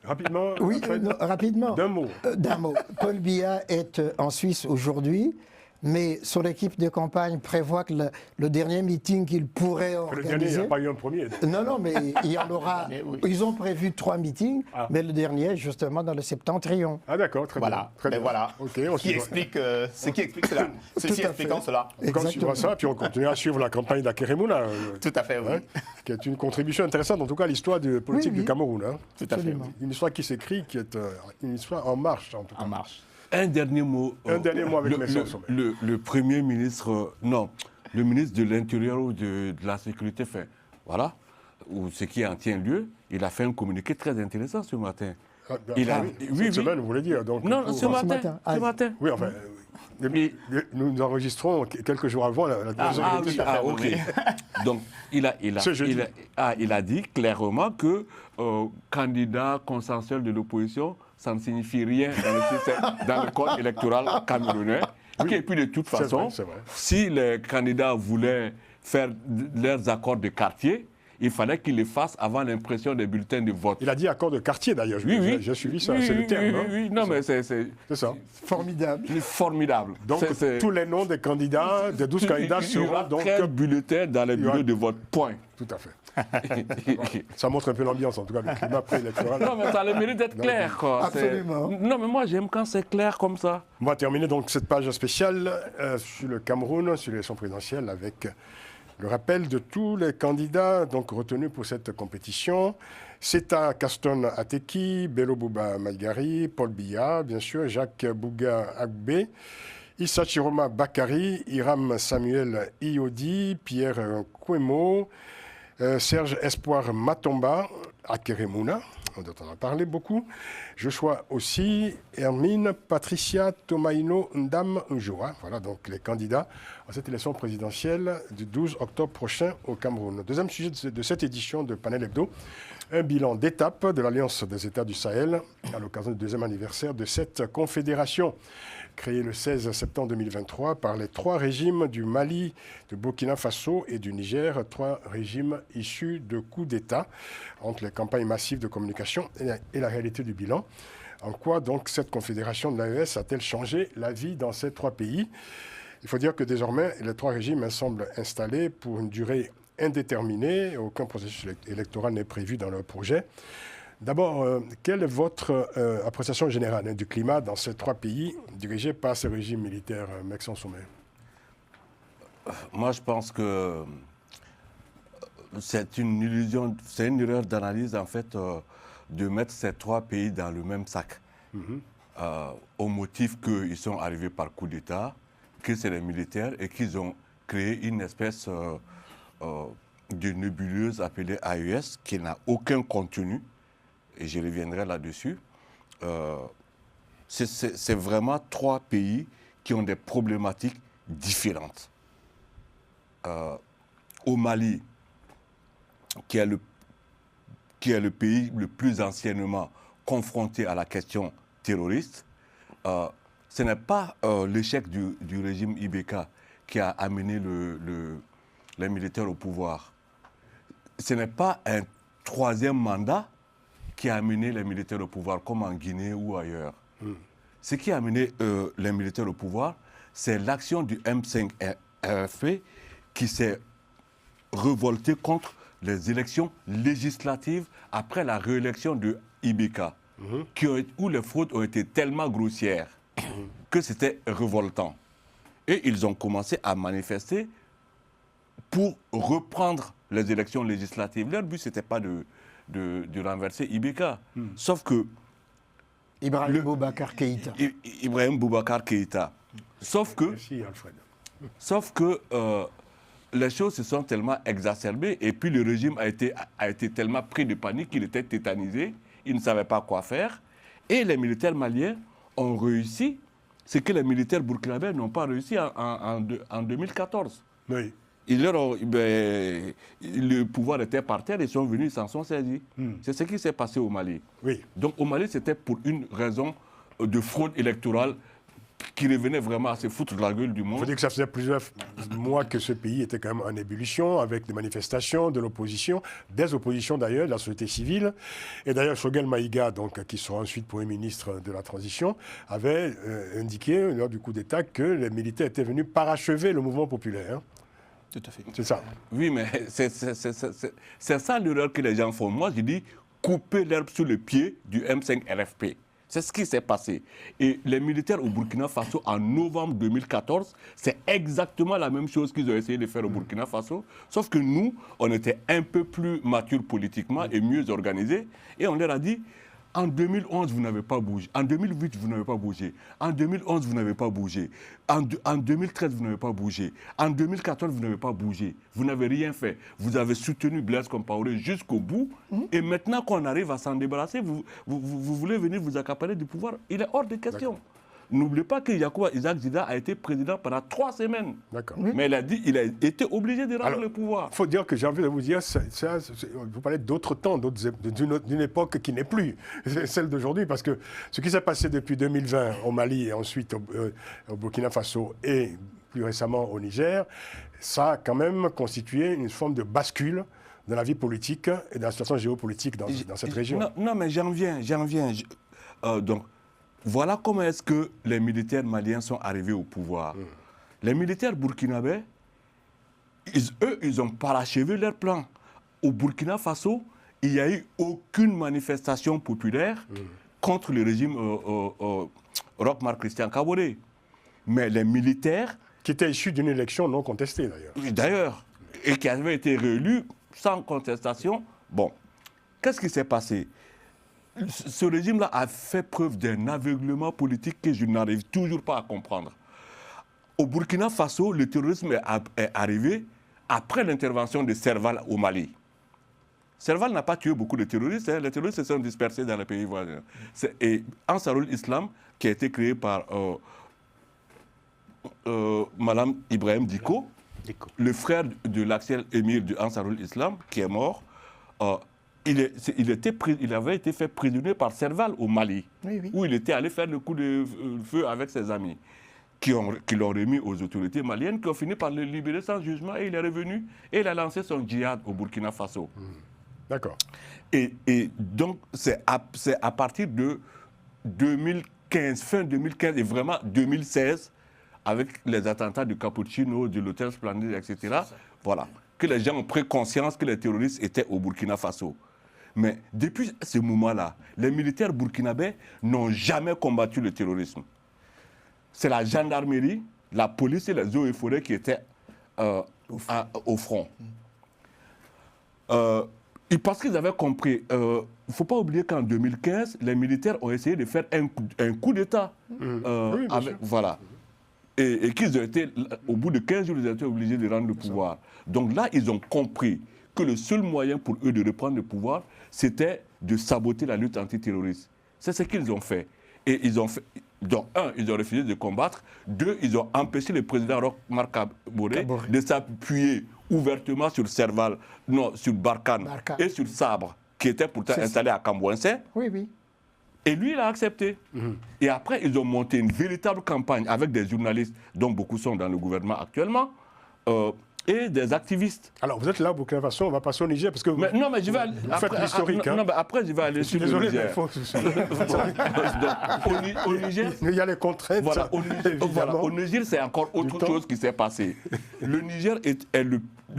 Rapidement. Oui, rapidement. D'un mot. D'un mot. Paul Biya est en Suisse aujourd'hui, mais son équipe de campagne prévoit que le dernier meeting qu'il pourrait organiser... Le dernier, il n'y a pas eu un premier. Donc. Non, mais il y en aura... Ils ont prévu 3 meetings, mais le dernier, justement, dans le Septentrion. Ah d'accord, très bien. Très bien. Voilà. Okay, ce qui explique cela. Ceci expliquant cela. On suivra ça, puis on continuera à suivre la campagne d'Akeremouna. Tout à fait, oui. Qui est une contribution intéressante, en tout cas, à l'histoire politique du Cameroun. Tout à fait. Une histoire qui s'écrit, qui est une histoire en marche, en tout cas. En marche. Un dernier mot. Avec le Premier ministre, le ministre de l'Intérieur ou de la Sécurité, voilà, ou ce qui en tient lieu, il a fait un communiqué très intéressant ce matin. Cette semaine, vous voulez dire donc, non, ce matin. Oui, enfin, nous enregistrons quelques jours avant la ok. Donc, il a dit clairement que candidat consensuel de l'opposition, ça ne signifie rien dans le système, dans le code électoral camerounais. Oui. Et puis de toute façon, c'est vrai. si les candidats voulaient faire leurs accords de quartier, il fallait qu'ils les fassent avant l'impression des bulletins de vote. Il a dit accord de quartier d'ailleurs, j'ai suivi ça, oui, c'est le terme. Oui, non, mais c'est ça. Formidable. Formidable. Donc tous les noms des candidats, des 12 candidats seront donc... bulletins dans les bureaux de vote, point. Tout à fait. Ça montre un peu l'ambiance, en tout cas, le climat préélectoral. Non, mais ça a le mérite d'être clair, quoi. Absolument. Non, mais moi, j'aime quand c'est clair comme ça. On va terminer donc cette page spéciale sur le Cameroun, sur l'élection présidentielle, avec le rappel de tous les candidats donc, retenus pour cette compétition. Seta Kaston Ateki, Bello Bouba Maïgari, Paul Biya, bien sûr, Jacques Bouga Agbe, Issa Chiroma Bakari, Hiram Samuel Iodi, Pierre Kwemo, Serge Espoir Matomba, Akeremouna, dont on a parlé beaucoup. Joshua aussi, Hermine, Patricia Tomaino Ndam Njoa. Voilà donc les candidats à cette élection présidentielle du 12 octobre prochain au Cameroun. Deuxième sujet de cette édition de Panel Hebdo, un bilan d'étape de l'Alliance des États du Sahel à l'occasion du deuxième anniversaire de cette confédération. Créée le 16 septembre 2023 par les 3 régimes du Mali, de Burkina Faso et du Niger, 3 régimes issus de coups d'État entre les campagnes massives de communication et la réalité du bilan. En quoi donc cette confédération de l'AES a-t-elle changé la vie dans ces 3 pays? Il faut dire que désormais les 3 régimes semblent installés pour une durée indéterminée. Aucun processus électoral n'est prévu dans leur projet. D'abord, quelle est votre appréciation générale du climat dans ces 3 pays dirigés par ces régimes militaires, Maxence Sommet? Moi, je pense que c'est une illusion, c'est une erreur d'analyse, en fait, de mettre ces 3 pays dans le même sac. Au motif qu'ils sont arrivés par coup d'État, que c'est les militaires et qu'ils ont créé une espèce de nébuleuse appelée AES qui n'a aucun contenu. Et je reviendrai là-dessus. C'est vraiment 3 pays qui ont des problématiques différentes. Au Mali, qui est le pays le plus anciennement confronté à la question terroriste, ce n'est pas l'échec du régime IBK qui a amené les militaires au pouvoir. Ce n'est pas un 3e mandat qui a amené les militaires au pouvoir, comme en Guinée ou ailleurs. Ce qui a amené les militaires au pouvoir, c'est l'action du M5 RFP qui s'est révolté contre les élections législatives après la réélection de IBK, où les fraudes ont été tellement grossières que c'était révoltant. Et ils ont commencé à manifester pour reprendre les élections législatives. Leur but, ce n'était pas de renverser IBK. Sauf que... Ibrahim Boubacar Keïta. Ibrahim Boubacar Keïta. Sauf que... Merci, Alfred. Sauf que les choses se sont tellement exacerbées et puis le régime a été tellement pris de panique qu'il était tétanisé, il ne savait pas quoi faire. Et les militaires maliens ont réussi ce que les militaires burkinabés n'ont pas réussi en 2014. Oui. Le pouvoir était par terre, ils sont venus, ils s'en sont saisis. C'est ce qui s'est passé au Mali. Oui. Donc au Mali, c'était pour une raison de fraude électorale qui revenait vraiment à se foutre de la gueule du monde. Il faut dire que ça faisait plusieurs mois que ce pays était quand même en ébullition, avec des manifestations de l'opposition, des oppositions d'ailleurs, de la société civile. Et d'ailleurs, Choguel Maïga, donc, qui sera ensuite Premier ministre de la Transition, avait indiqué lors du coup d'État que les militaires étaient venus parachever le mouvement populaire. Hein. Tout à fait. C'est ça. Oui, mais c'est ça l'erreur que les gens font. Moi, je dis couper l'herbe sous le pied du M5 RFP. C'est ce qui s'est passé. Et les militaires au Burkina Faso, en novembre 2014, c'est exactement la même chose qu'ils ont essayé de faire au Burkina Faso. Sauf que nous, on était un peu plus matures politiquement et mieux organisés. Et on leur a dit, en 2011, vous n'avez pas bougé. En 2008, vous n'avez pas bougé. En 2011, vous n'avez pas bougé. En 2013, vous n'avez pas bougé. En 2014, vous n'avez pas bougé. Vous n'avez rien fait. Vous avez soutenu Blaise Compaoré jusqu'au bout. Et maintenant qu'on arrive à s'en débarrasser, vous voulez venir vous accaparer du pouvoir. Il est hors de question. n'oubliez pas que Yacouba Isaac Zida a été président pendant 3 semaines. D'accord. Mais il a été obligé de rendre le pouvoir. Il faut dire que j'ai envie de vous dire, vous parlez d'autres temps, d'une époque qui n'est plus celle d'aujourd'hui, parce que ce qui s'est passé depuis 2020 au Mali et ensuite au Burkina Faso et plus récemment au Niger, ça a quand même constitué une forme de bascule dans la vie politique et dans la situation géopolitique dans cette région. Non, mais j'en viens. Donc, voilà comment est-ce que les militaires maliens sont arrivés au pouvoir. Les militaires burkinabés, ils ont parachevé leur plan. Au Burkina Faso, il n'y a eu aucune manifestation populaire contre le régime Roch-Marc Christian Kaboré. Mais les militaires... Qui était issu d'une élection non contestée, D'ailleurs, et qui avait été réélu sans contestation. Bon, qu'est-ce qui s'est passé? Ce régime-là a fait preuve d'un aveuglement politique que je n'arrive toujours pas à comprendre. Au Burkina Faso, le terrorisme est arrivé après l'intervention de Serval au Mali. Serval n'a pas tué beaucoup de terroristes, les terroristes se sont dispersés dans les pays voisins. Et Ansarul Islam, qui a été créé par Madame Ibrahim Dicko, le frère de l'actuel émir de Ansarul Islam, qui est mort, il avait été fait prisonnier par Serval au Mali, où il était allé faire le coup de feu avec ses amis, qui l'ont remis aux autorités maliennes, qui ont fini par le libérer sans jugement, et il est revenu et il a lancé son djihad au Burkina Faso. D'accord. Et donc, c'est à partir de 2015, fin 2015 et vraiment 2016, avec les attentats de Cappuccino, de l'hôtel Splendide, etc., voilà, que les gens ont pris conscience que les terroristes étaient au Burkina Faso. Mais depuis ce moment-là, les militaires burkinabés n'ont jamais combattu le terrorisme. C'est la gendarmerie, la police et les eaux et forêts qui étaient au front. Parce qu'ils avaient compris, il ne faut pas oublier qu'en 2015, les militaires ont essayé de faire un coup d'État. Oui, voilà. Et qu'ils ont été, au bout de 15 jours, ils ont été obligés de rendre le pouvoir. Donc là, ils ont compris que le seul moyen pour eux de reprendre le pouvoir, c'était de saboter la lutte antiterroriste. C'est ce qu'ils ont fait. Et ils ont fait, donc, ils ont refusé de combattre. 2, ils ont empêché le président Roch-Marc Kaboré de s'appuyer ouvertement sur Serval, non, sur Barkhane et sur Sabre, qui était pourtant installé à Kambouensé. Oui. Et lui, il a accepté. Et après, ils ont monté une véritable campagne avec des journalistes, dont beaucoup sont dans le gouvernement actuellement, et des activistes. Alors, vous êtes là au Burkina Faso, on va passer au Niger, parce que vous faites l'historique. Non, mais après, je vais aller sur le Niger. Au Niger... Il y a les contraintes. Voilà, au Niger, c'est encore autre chose qui s'est passé. Le Niger est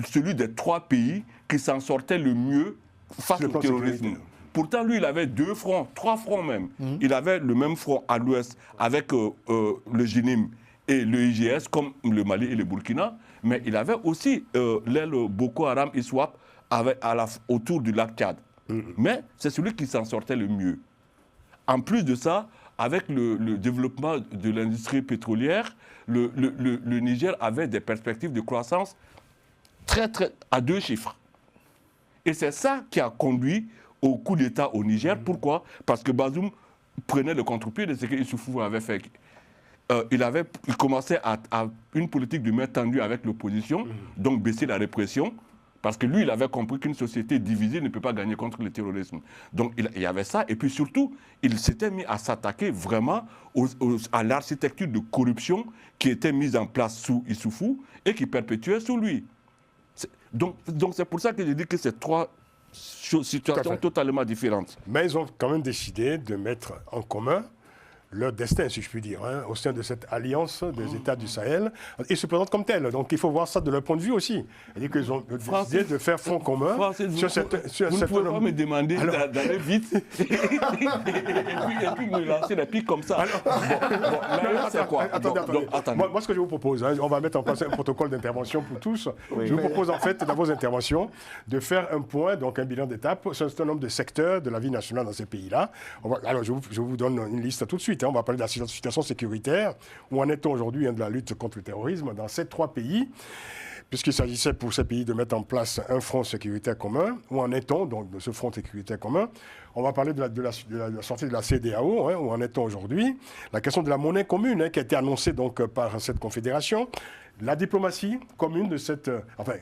celui des 3 pays qui s'en sortait le mieux face au terrorisme. Pourtant, lui, il avait 2 fronts, 3 fronts même. Il avait le même front à l'ouest avec le JINIM et le IGS, comme le Mali et le Burkina. Mais il avait aussi l'aile Boko Haram ISWAP autour du lac Tchad. Mais c'est celui qui s'en sortait le mieux. En plus de ça, avec le développement de l'industrie pétrolière, le Niger avait des perspectives de croissance à 2 chiffres. Et c'est ça qui a conduit au coup d'État au Niger. Pourquoi? Parce que Bazoum prenait le contre-pied de ce que Issoufou avait fait. Il commençait à une politique de main tendue avec l'opposition, donc baisser la répression, parce que lui, il avait compris qu'une société divisée ne peut pas gagner contre le terrorisme. Donc il y avait ça, et puis surtout, il s'était mis à s'attaquer vraiment à l'architecture de corruption qui était mise en place sous Issoufou et qui perpétuait sous lui. Donc c'est pour ça que je dis que c'est 3 situations totalement différentes. Mais ils ont quand même décidé de mettre en commun leur destin, si je puis dire, au sein de cette alliance des États du Sahel. Ils se présentent comme tels, donc il faut voir ça de leur point de vue aussi. C'est-à-dire qu'ils ont décidé de faire front commun sur cette... Vous ne pouvez pas me demander d'aller vite et puis me lancer les pics comme ça. Là, c'est quoi? Attendez. Moi, ce que je vous propose, on va mettre en place un protocole d'intervention pour tous. Je vous propose en fait, dans vos interventions, de faire un point, donc un bilan d'étape sur un certain nombre de secteurs de la vie nationale dans ces pays-là. Alors, je vous donne une liste tout de suite. On va parler de la situation sécuritaire. Où en est-on aujourd'hui de la lutte contre le terrorisme dans ces 3 pays? puisqu'il s'agissait pour ces pays de mettre en place un front sécuritaire commun. Où en est-on donc de ce front sécuritaire commun? On va parler de la sortie de la CEDEAO, où en est-on aujourd'hui? La question de la monnaie commune, qui a été annoncée donc par cette confédération. La diplomatie commune de cette... Enfin,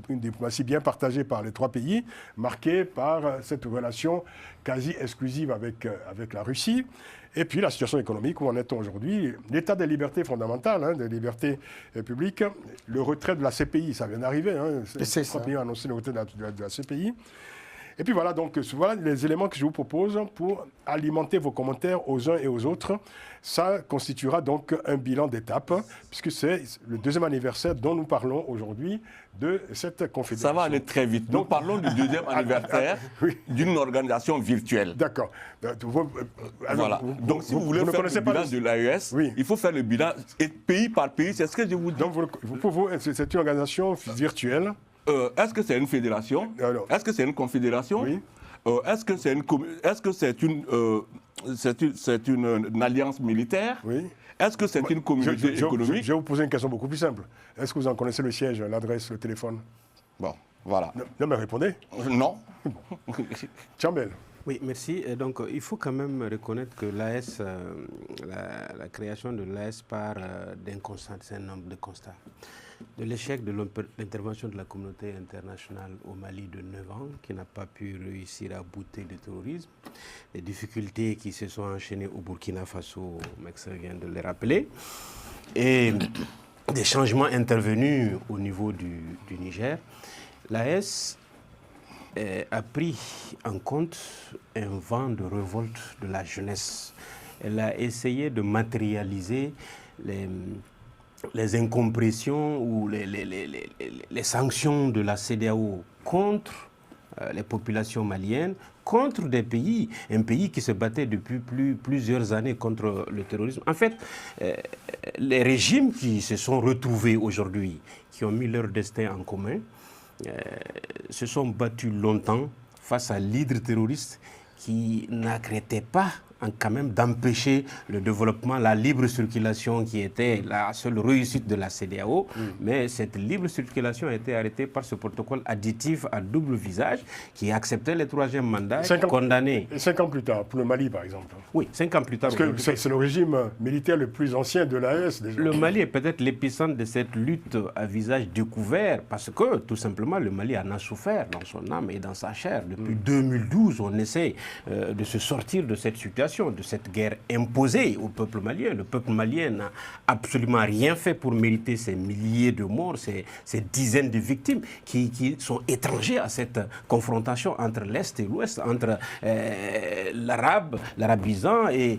une diplomatie bien partagée par les 3 pays, marquée par cette relation quasi exclusive avec la Russie. Et puis la situation économique, où en est-on aujourd'hui? L'état des libertés fondamentales, des libertés publiques, le retrait de la CPI, ça vient d'arriver. Ces 3 pays ont annoncé le retrait de la CPI. Et puis voilà, donc voilà les éléments que je vous propose pour alimenter vos commentaires aux uns et aux autres. Ça constituera donc un bilan d'étape, puisque c'est le 2e anniversaire dont nous parlons aujourd'hui de cette confédération. Ça va aller très vite. Donc, nous parlons du 2e anniversaire d'une organisation virtuelle. D'accord. Voilà. Donc si vous voulez faire le bilan de l'AES, il faut faire le bilan pays par pays, c'est ce que je vous dis. Donc pour vous, c'est une organisation virtuelle. Est-ce que c'est une fédération? Est-ce que c'est une confédération? Oui. Est-ce que c'est une alliance militaire? Oui. Est-ce que c'est une communauté économique? Je vais vous poser une question beaucoup plus simple. Est-ce que vous en connaissez le siège, l'adresse, le téléphone? Bon, voilà. Non, mais répondez. Non. Tchambel. Oui, merci. Et donc, il faut quand même reconnaître que l'AS, la création de l'AS part d'un constat, c'est un nombre de constats. De l'échec de l'intervention de la communauté internationale au Mali de 9 ans, qui n'a pas pu réussir à bouter le terrorisme, les difficultés qui se sont enchaînées au Burkina Faso, Max vient de les rappeler, et des changements intervenus au niveau du Niger, l'AS a pris en compte un vent de révolte de la jeunesse. Elle a essayé de matérialiser les incompressions ou les sanctions de la CEDEAO contre les populations maliennes, contre des pays, un pays qui se battait depuis plusieurs années contre le terrorisme. En fait, les régimes qui se sont retrouvés aujourd'hui, qui ont mis leur destin en commun, se sont battus longtemps face à l'hydre terroriste qui n'arrêtait pas quand même d'empêcher le développement, la libre circulation qui était la seule réussite de la CEDEAO. Mais cette libre circulation a été arrêtée par ce protocole additif à double visage qui acceptait le 3e mandat, condamné. Et 5 ans plus tard, pour le Mali par exemple. Oui, 5 ans plus tard. Parce que c'est le régime militaire le plus ancien de l'AES. Le Mali est peut-être l'épicentre de cette lutte à visage découvert parce que tout simplement le Mali en a souffert dans son âme et dans sa chair. Depuis 2012, on essaie de se sortir de cette situation, de cette guerre imposée au peuple malien. Le peuple malien n'a absolument rien fait pour mériter ces milliers de morts, ces dizaines de victimes qui sont étrangers à cette confrontation entre l'Est et l'Ouest, entre l'arabisant et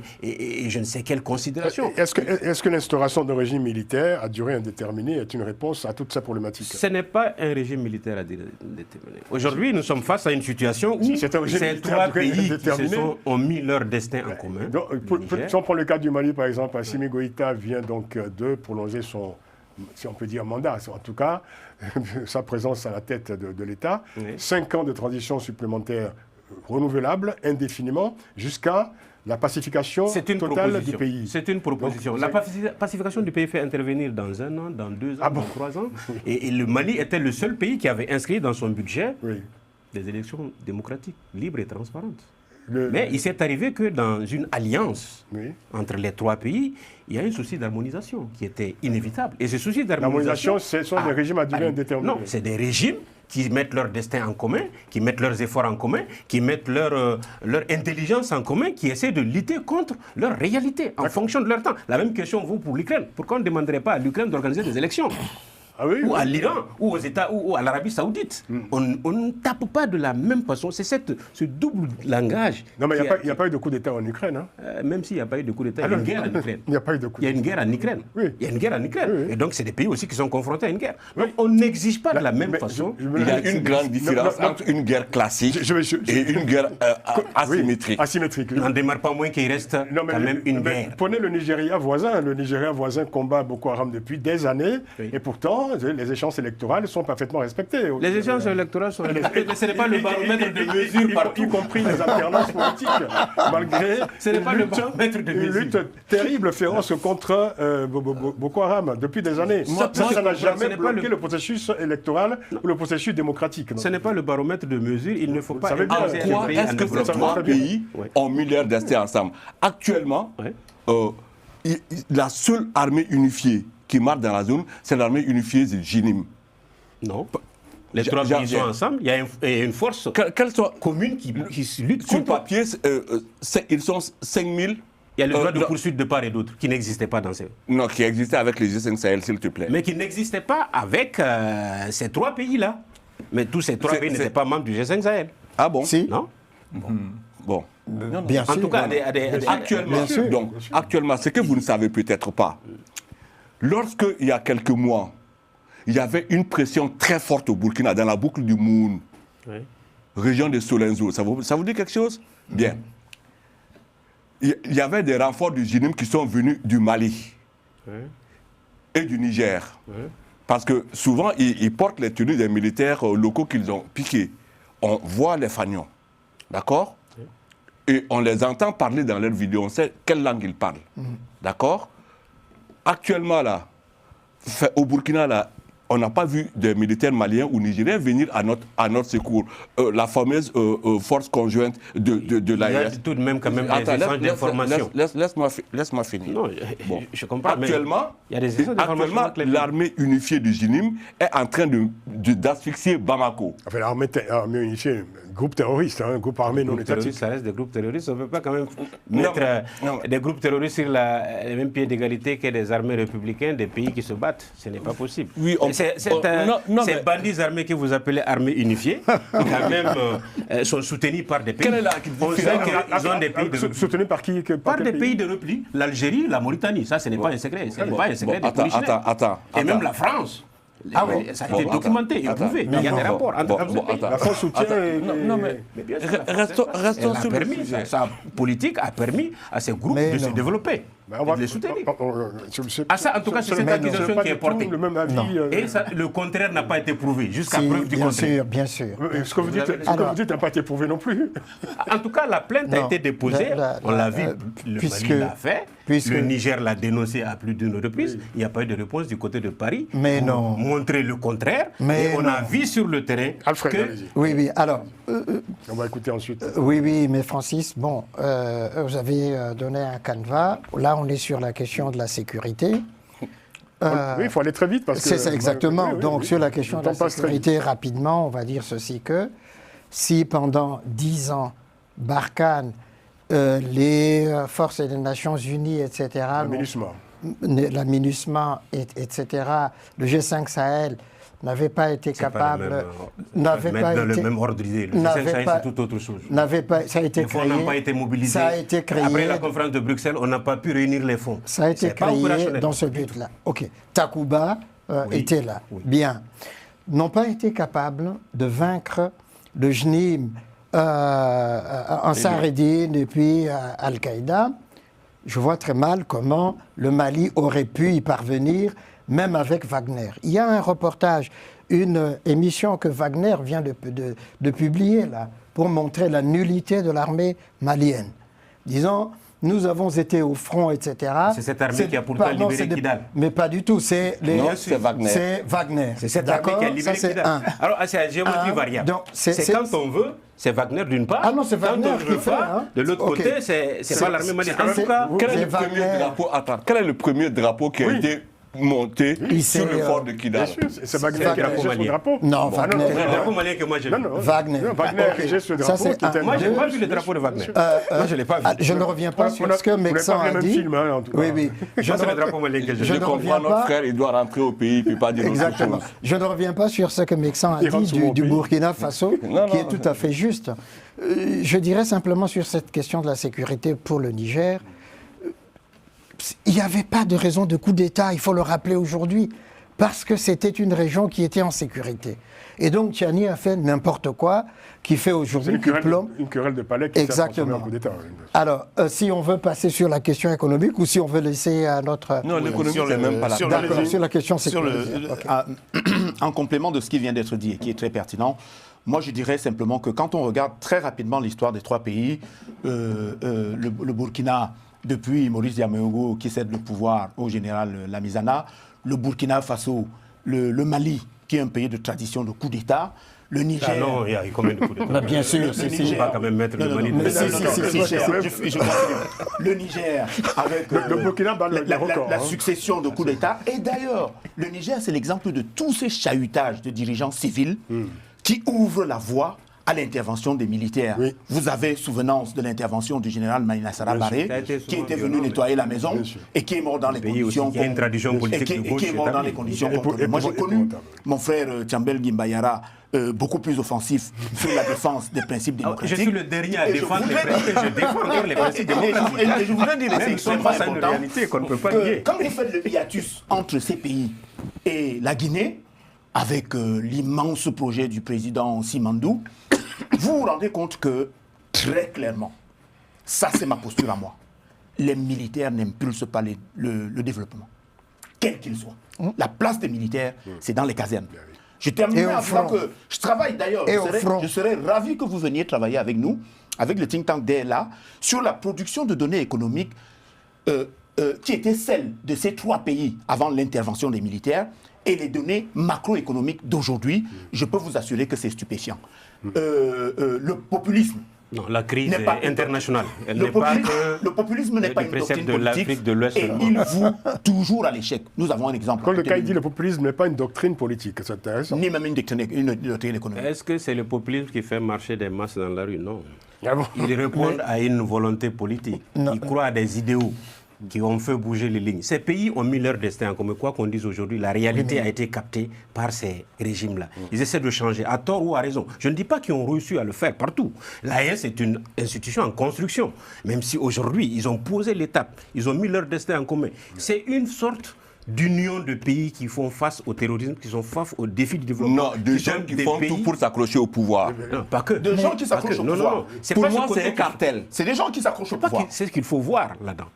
je ne sais quelle considération. Est-ce que l'instauration d'un régime militaire à durée indéterminée est une réponse à toute cette problématique? Ce n'est pas un régime militaire à durée indéterminée. Aujourd'hui, nous sommes face à une situation où ces 3 pays qui ont mis leur destin en commun. Donc, si on prend le cas du Mali, par exemple, Assimi Goïta vient donc de prolonger son, si on peut dire, mandat, en tout cas, sa présence à la tête de l'État. 5 ans de transition supplémentaire renouvelable indéfiniment jusqu'à la pacification totale du pays. C'est une proposition. Donc, la pacification du pays fait intervenir dans 1 an, dans 2 ans, dans 3 ans. Et le Mali était le seul pays qui avait inscrit dans son budget des élections démocratiques, libres et transparentes. Mais il s'est arrivé que dans une alliance entre les 3 pays, il y a un souci d'harmonisation qui était inévitable. Et ce souci d'harmonisation... ce sont des régimes à durée indéterminée. Non, c'est des régimes qui mettent leur destin en commun, qui mettent leurs efforts en commun, qui mettent leur intelligence en commun, qui essaient de lutter contre leur réalité en fonction de leur temps. La même question vaut pour l'Ukraine. Pourquoi on ne demanderait pas à l'Ukraine d'organiser des élections ? Ou à l'Iran, ou aux États, ou à l'Arabie Saoudite. On ne tape pas de la même façon. C'est ce double langage. Non, mais il n'y a pas eu de coup d'État en Ukraine. Hein. Même s'il n'y a pas eu de coup d'État, il y a une guerre en Ukraine. Il n'y a pas eu de coup d'État. Il y a une guerre en Ukraine. Il y a une guerre en Ukraine. Et donc, c'est des pays aussi qui sont confrontés à une guerre. Donc, Oui. on n'exige pas de la même façon. Il y a une grande différence entre une guerre classique et une guerre asymétrique. Asymétrique. On n'en démarre pas moins qu'il reste quand même une guerre. Prenez le Nigeria voisin. Le Nigeria voisin combat Boko Haram depuis des années. Et pourtant, les échéances électorales sont parfaitement respectées. Les échéances électorales sont respectées, mais ce n'est pas le baromètre de mesure partout. Y compris les alternances politiques, malgré Ce n'est pas le baromètre de une mesure. lutte terrible, féroce contre Boko Haram depuis des années. Ça n'a jamais bloqué le processus électoral ou le processus démocratique. Ce n'est pas le baromètre de mesure, il ne faut pas... savez bien, En imposer à un quoi pays est-ce un que ces développement. trois pays ont mis leur destin ensemble? Actuellement, la seule armée unifiée qui marche dans la zone, c'est l'armée unifiée du Jinim. Non. Les trois pays sont ensemble, il y a une force commune qui lutte Sur le contre... papier, ils sont 5000. Il y a le droit de poursuite de part et d'autre, qui n'existait pas dans ces... Non, qui existait avec les G5 Sahel, s'il te plaît. Mais qui n'existait pas avec ces trois pays-là. Mais tous ces trois pays n'étaient pas membres du G5 Sahel. Ah bon? Si. Non. Bon. Bien En sûr. tout cas, Actuellement, ce que vous ne savez peut-être pas, lorsqu'il y a quelques mois, il y avait une pression très forte au Burkina, dans la boucle du Moun, région de Solenzo. Ça vous dit quelque chose? Bien. Il y avait des renforts du Jinim qui sont venus du Mali et du Niger. Parce que souvent, ils portent les tenues des militaires locaux qu'ils ont piqués. On voit les fagnons. D'accord? Et on les entend parler dans leurs vidéos. On sait quelle langue ils parlent. D'accord? Actuellement, là, au Burkina, là, on n'a pas vu des militaires maliens ou nigériens venir à notre secours. La fameuse force conjointe de l'AES. Il y a tout de même quand même des échanges d'informations. Laisse-moi finir. Non, je comprends. Actuellement, il y a des échanges d'informations. l'armée unifiée du Jinim est en train d'asphyxier Bamako. Enfin, l'armée unifiée, un groupe terroriste, un groupe armé non étatique. Ça reste des groupes terroristes. On ne peut pas quand même mettre des groupes terroristes sur les mêmes pieds d'égalité que des armées républicaines des pays qui se battent. Ce n'est pas possible. Oui, ces bandits armés que vous appelez armées unifiées, quand même, sont soutenus par des pays. On sait qu'ils ont des pays de repli. Soutenus par qui? Par des pays de repli. L'Algérie, la Mauritanie. Ça, ce n'est pas un secret. Ce n'est pas un secret des Polichinelles. Et même la France. Ah oui, ça a été documenté et prouvé. Il y a des rapports entre ces pays. La France soutient. Mais bien sûr, restons sur le sujet. Sa politique a permis à ces groupes de se développer. On va de les soutenir. Ça, en tout cas, c'est cette accusation qui est portée. Le même avis. Et le contraire n'a pas été prouvé, jusqu'à preuve du contraire. Bien sûr. Ce que vous dites n'a pas été prouvé non plus. En tout cas, la plainte a été déposée. On l'a vu, le Mali l'a fait. Le Niger l'a dénoncé à plus d'une reprise. Il n'y a pas eu de réponse du côté de Paris. Mais non. Montrer le contraire. Mais et on a vu sur le terrain Alfred, allez-y. Oui, alors... On va écouter ensuite. Oui, mais Francis, bon, vous avez donné un canevas. Là, on est sur la question de la sécurité. Oui, il faut aller très vite parce que... C'est ça, exactement. Oui, Donc, sur la question de la sécurité, rapidement, on va dire ceci que si pendant 10 ans, Barkhane, les forces des Nations Unies, etc., la MINUSMA, etc., le G5 Sahel, n'avait pas été capable... N'avait pas été... dans le même ordre d'idée. Le G5 Sahel, c'est tout autre chose. Ça a été créé... Les fonds n'ont pas été mobilisés. Ça a été créé... Après la conférence de Bruxelles, on n'a pas pu réunir les fonds. Ça a été créé dans ce but-là. OK. Takuba était là. Oui. Bien. N'ont pas été capables de vaincre le JNIM, Ansar Eddine et puis Al-Qaïda. Je vois très mal comment le Mali aurait pu y parvenir, même avec Wagner. Il y a un reportage, une émission que Wagner vient de publier là, pour montrer la nullité de l'armée malienne. Disons, nous avons été au front, etc. C'est cette armée qui a pourtant libéré Kidal. Mais pas du tout, c'est Wagner. C'est Wagner. C'est cette armée qui a libéré Kidal. Alors, c'est la géométrie variable. C'est quand on veut, c'est Wagner d'une part. Ah non, c'est Wagner qui fait. De l'autre côté, c'est pas l'armée malienne. En tout cas, quel est le premier drapeau qui a été monté sur le fort de Kidal? C'est Wagner qui a dirigé ce drapeau. Non, Wagner. C'est le drapeau malien que moi j'ai vu. Wagner. Wagner a dirigé ce drapeau. Moi, je n'ai pas vu le drapeau de Wagner. Moi, je ne l'ai pas vu. Je ne reviens pas sur ce que Mexan a dit. Oui. C'est le drapeau malien que j'ai vu. Je comprends, notre frère, il doit rentrer au pays et puis pas dire autre chose. Je ne reviens pas sur ce que Mexan a dit du Burkina Faso, qui est tout à fait juste. Je dirais simplement sur cette question de la sécurité pour le Niger, il n'y avait pas de raison de coup d'État, il faut le rappeler aujourd'hui. parce que c'était une région qui était en sécurité. Et donc Tiani a fait n'importe quoi qui fait aujourd'hui une querelle de palais qui s'est transformée en coup d'État. Alors, si on veut passer sur la question économique ou si on veut laisser à notre... Non, l'économie, c'est même pas la... D'accord, sur la question sécurité. En complément de ce qui vient d'être dit et qui est très pertinent, moi je dirais simplement que quand on regarde très rapidement l'histoire des trois pays, le Burkina, depuis Maurice Diaméogo qui cède le pouvoir au général Lamizana, le Burkina Faso, le Mali, qui est un pays de tradition de coup d'État, le Niger... Ah non, il y a combien de coups d'État? Bien sûr, il ne faut pas quand même mettre le Mali... Le Niger, avec le Burkina bat le record, la succession de coups d'État. Et d'ailleurs, le Niger, c'est l'exemple de tous ces chahutages de dirigeants civils qui ouvrent la voie à l'intervention des militaires. Oui. Vous avez souvenance de l'intervention du général Maïna Sara Barré, qui était venu nettoyer la maison et qui est mort dans les conditions... Il y a une tradition politique de gauche. Qui est mort dans les conditions... Moi, j'ai connu mon frère Tiambel Gimbayara, beaucoup plus offensif sur la défense des principes démocratiques. Je suis le dernier à défendre les principes. Je défends encore les principes démocratiques. Et je voudrais dire, c'est extrêmement face à une réalité qu'on ne peut pas nier. Quand vous faites le hiatus entre ces pays et la Guinée, avec l'immense projet du président Simandou, vous vous rendez compte que, très clairement, ça c'est ma posture à moi, les militaires n'impulsent pas le développement, quel qu'il soit. La place des militaires, c'est dans les casernes. Je termine en disant que je travaille d'ailleurs, je serais ravi que vous veniez travailler avec nous, avec le think tank DLA, sur la production de données économiques qui étaient celles de ces trois pays avant l'intervention des militaires, et les données macroéconomiques d'aujourd'hui, je peux vous assurer que c'est stupéfiant. Le populisme... Non, la crise est internationale. Le populisme n'est pas une doctrine politique et il voue toujours à l'échec. Nous avons un exemple. Quand le cas dit le populisme n'est pas une doctrine politique, c'est intéressant. Ni même une doctrine économique. Est-ce que c'est le populisme qui fait marcher des masses dans la rue? Non. Ah bon? Ils répondent à une volonté politique. Ils croient à des idéaux qui ont fait bouger les lignes. Ces pays ont mis leur destin en commun. Quoi qu'on dise aujourd'hui, la réalité a été captée par ces régimes-là. Ils essaient de changer, à tort ou à raison. Je ne dis pas qu'ils ont réussi à le faire partout. L'AES est une institution en construction. Même si aujourd'hui, ils ont posé l'étape, ils ont mis leur destin en commun. C'est une sorte d'union de pays qui font face au terrorisme, qui sont face aux défis du développement. Non, de gens qui font tout pour s'accrocher au pouvoir. Non, pas que. De gens qui s'accrochent au pouvoir. Non. Pour moi, c'est un cartel. C'est des gens qui s'accrochent au pouvoir. C'est ce qu'il faut voir là-dedans.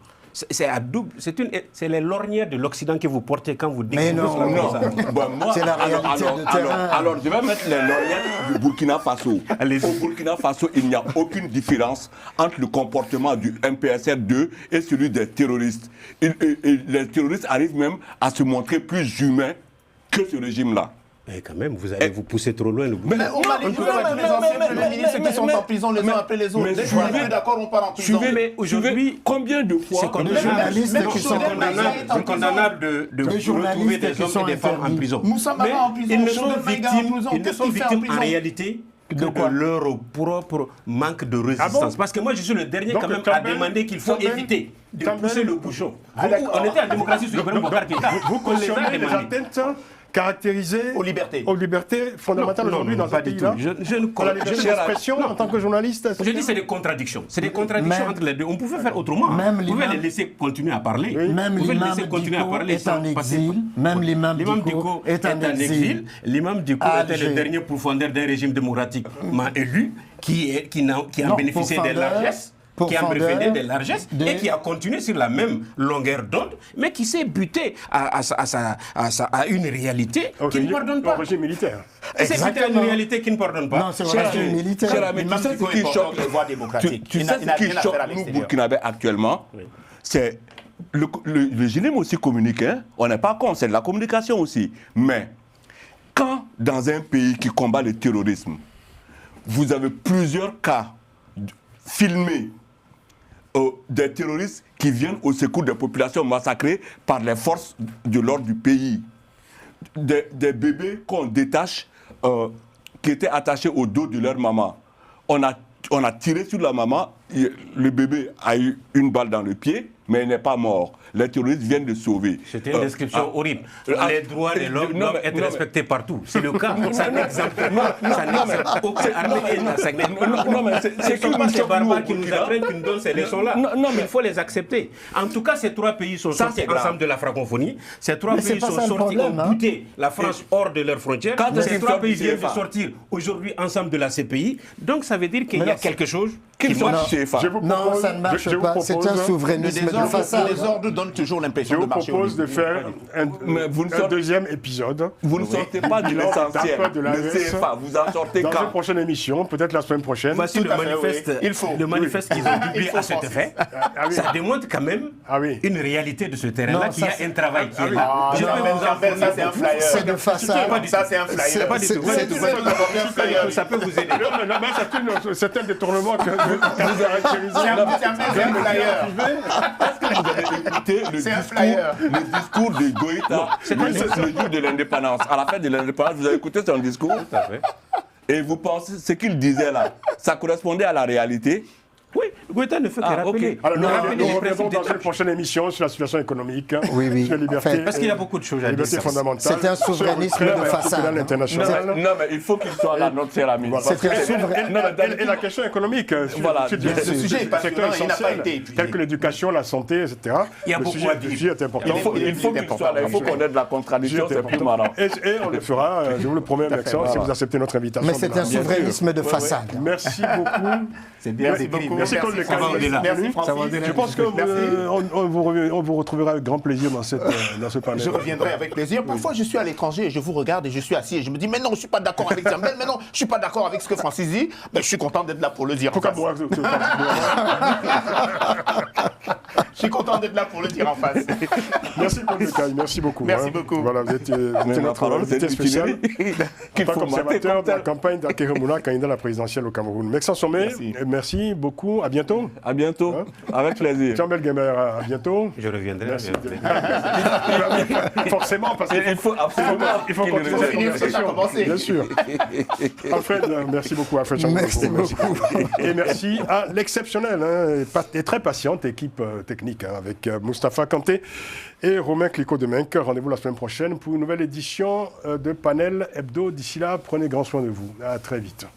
C'est les lorgnières de l'Occident que vous portez quand vous dites... Mais non. C'est la réalité de terrain. Alors, je vais mettre les lorgnettes du Burkina Faso. Au Burkina Faso, il n'y a aucune différence entre le comportement du MPSR2 et celui des terroristes. Et les terroristes arrivent même à se montrer plus humains que ce régime-là. Mais quand même, vous allez vous pousser trop loin. Mais on a les anciens premiers ministres qui sont en prison les uns après les autres. Les gens sont d'accord, on part en prison. Mais aujourd'hui, combien de fois les journalistes qui sont condamnables de retrouver des hommes et des femmes en prison. Mais ils ne sont victimes en réalité que de leur propre manque de résistance. Parce que moi, je suis le dernier quand même à demander qu'il faut éviter de pousser le bouchon. On était en démocratie sur Ibrahim Boubacar Keïta. Vous cautionnez les atteintes caractérisées aux libertés fondamentales aujourd'hui dans ce pays-là. Je ne la liberté d'expression en tant que journaliste. Je dis c'est des contradictions. C'est des contradictions entre les deux. On pouvait faire autrement. Vous pouvez les laisser continuer à parler. Même l'imam Diko est en exil. Même l'imam Diko est en exil. L'imam Diko était le dernier pourfendeur d'un régime démocratiquement élu qui a bénéficié des largesses. Qui a préféré des largesses et qui a continué sur la même longueur d'onde, mais qui s'est buté à une réalité qui ne pardonne pas. Au régime militaire. C'est une réalité qui ne pardonne pas. Non, c'est un régime militaire. Tu sais ce qui choque les voies démocratiques. Tu sais ce qui choque nous, Burkinabés, actuellement, c'est le génie aussi communique. Hein? On n'est pas con, c'est de la communication aussi. Mais quand dans un pays qui combat le terrorisme, vous avez plusieurs cas filmés des terroristes qui viennent au secours des populations massacrées par les forces de l'ordre du pays. Des bébés qu'on détache, qui étaient attachés au dos de leur maman. On a tiré sur la maman, le bébé a eu une balle dans le pied, mais il n'est pas mort. Les terroristes viennent de sauver. C'était une description horrible. Les droits de l'homme doivent être respectés partout. C'est le cas. Ça n'exempte aucun armée. Ce sont pas ces barbares qui nous apprennent, qui nous donnent ces leçons-là. Il faut les accepter. En tout cas, ces trois pays sont sortis ensemble de la francophonie. Ces trois pays sont sortis, ont buté la France hors de leurs frontières. Ces trois pays viennent de sortir aujourd'hui ensemble de la CPI. Donc ça veut dire qu'il y a quelque chose qui marche. Non, ça ne marche pas. C'est un souverainisme de façade. Les ordres donnent toujours l'impression de marcher. Je vous propose de faire un deuxième épisode. Vous ne sortez pas de l'essentiel. Le CFA, vous en sortez quand? Dans une prochaine émission, peut-être la semaine prochaine. Voici le manifeste qu'ils ont publié à cet effet. Ça démontre quand même une réalité de ce terrain-là, qu'il y a un travail qui est là. Je peux vous en faire, ça c'est un flyer. C'est de façade. Ça c'est un flyer. Pas du tout. Ça peut vous aider. C'est un détournement que vous caractérisez. C'est un flyer. Est-ce que vous avez écouté le discours de Goïta le jour de l'indépendance? À la fête de l'indépendance, vous avez écouté son discours? Tout à fait. Et vous pensez, ce qu'il disait là, ça correspondait à la réalité? Oui, Goïta ne fait que rappeler. Alors, nous reviendrons dans une prochaine émission sur la situation économique, sur la liberté. Parce qu'il y a beaucoup de choses à dire. Liberté fondamentale. C'est un souverainisme de façade. Non, mais il faut qu'il soit là, notre cher ami. Et la question économique, voilà, ce sujet est passionnant, il n'a pas été épuisé. Tel que l'éducation, la santé, etc. Il y a beaucoup à dire. Le sujet est important. Il faut qu'il soit là, il faut qu'on ait de la contradiction, c'est plus marrant. Et on le fera, je vous le promets, Maxence, si vous acceptez notre invitation. Mais c'est un souverainisme de façade. Merci beaucoup. C'est bien décrit. Merci, Claude Lecaille. Merci, Francis. Je pense qu'on vous retrouvera avec grand plaisir dans ce panel. Je reviendrai avec plaisir. Parfois, je suis à l'étranger et je vous regarde et je suis assis et je me dis, mais non, je ne suis pas d'accord avec Zambel, mais non, je ne suis pas d'accord avec ce que Francis dit. Mais je suis content d'être là pour le dire. Je suis content d'être là pour le dire en face. Merci, Claude Lecaille. Merci beaucoup. Merci beaucoup. Voilà, vous étiez notre invité spécial. En tant qu'observateur de la campagne d'Akeremoula, candidat à la présidentielle au Cameroun. Maxence Sommet, merci beaucoup. À bientôt. À bientôt. Avec plaisir. Jean-Bel Guémer, à bientôt. Je reviendrai. Merci. Forcément, parce qu'il faut absolument continuer cette conversation. Bien sûr. Alfred, merci beaucoup. Alfred, merci beaucoup. Et merci à l'exceptionnelle et très patiente équipe technique avec Moustapha Kanté et Romain Clicquot-Demenc. Rendez-vous la semaine prochaine pour une nouvelle édition de Panel Hebdo. D'ici là, prenez grand soin de vous. À très vite.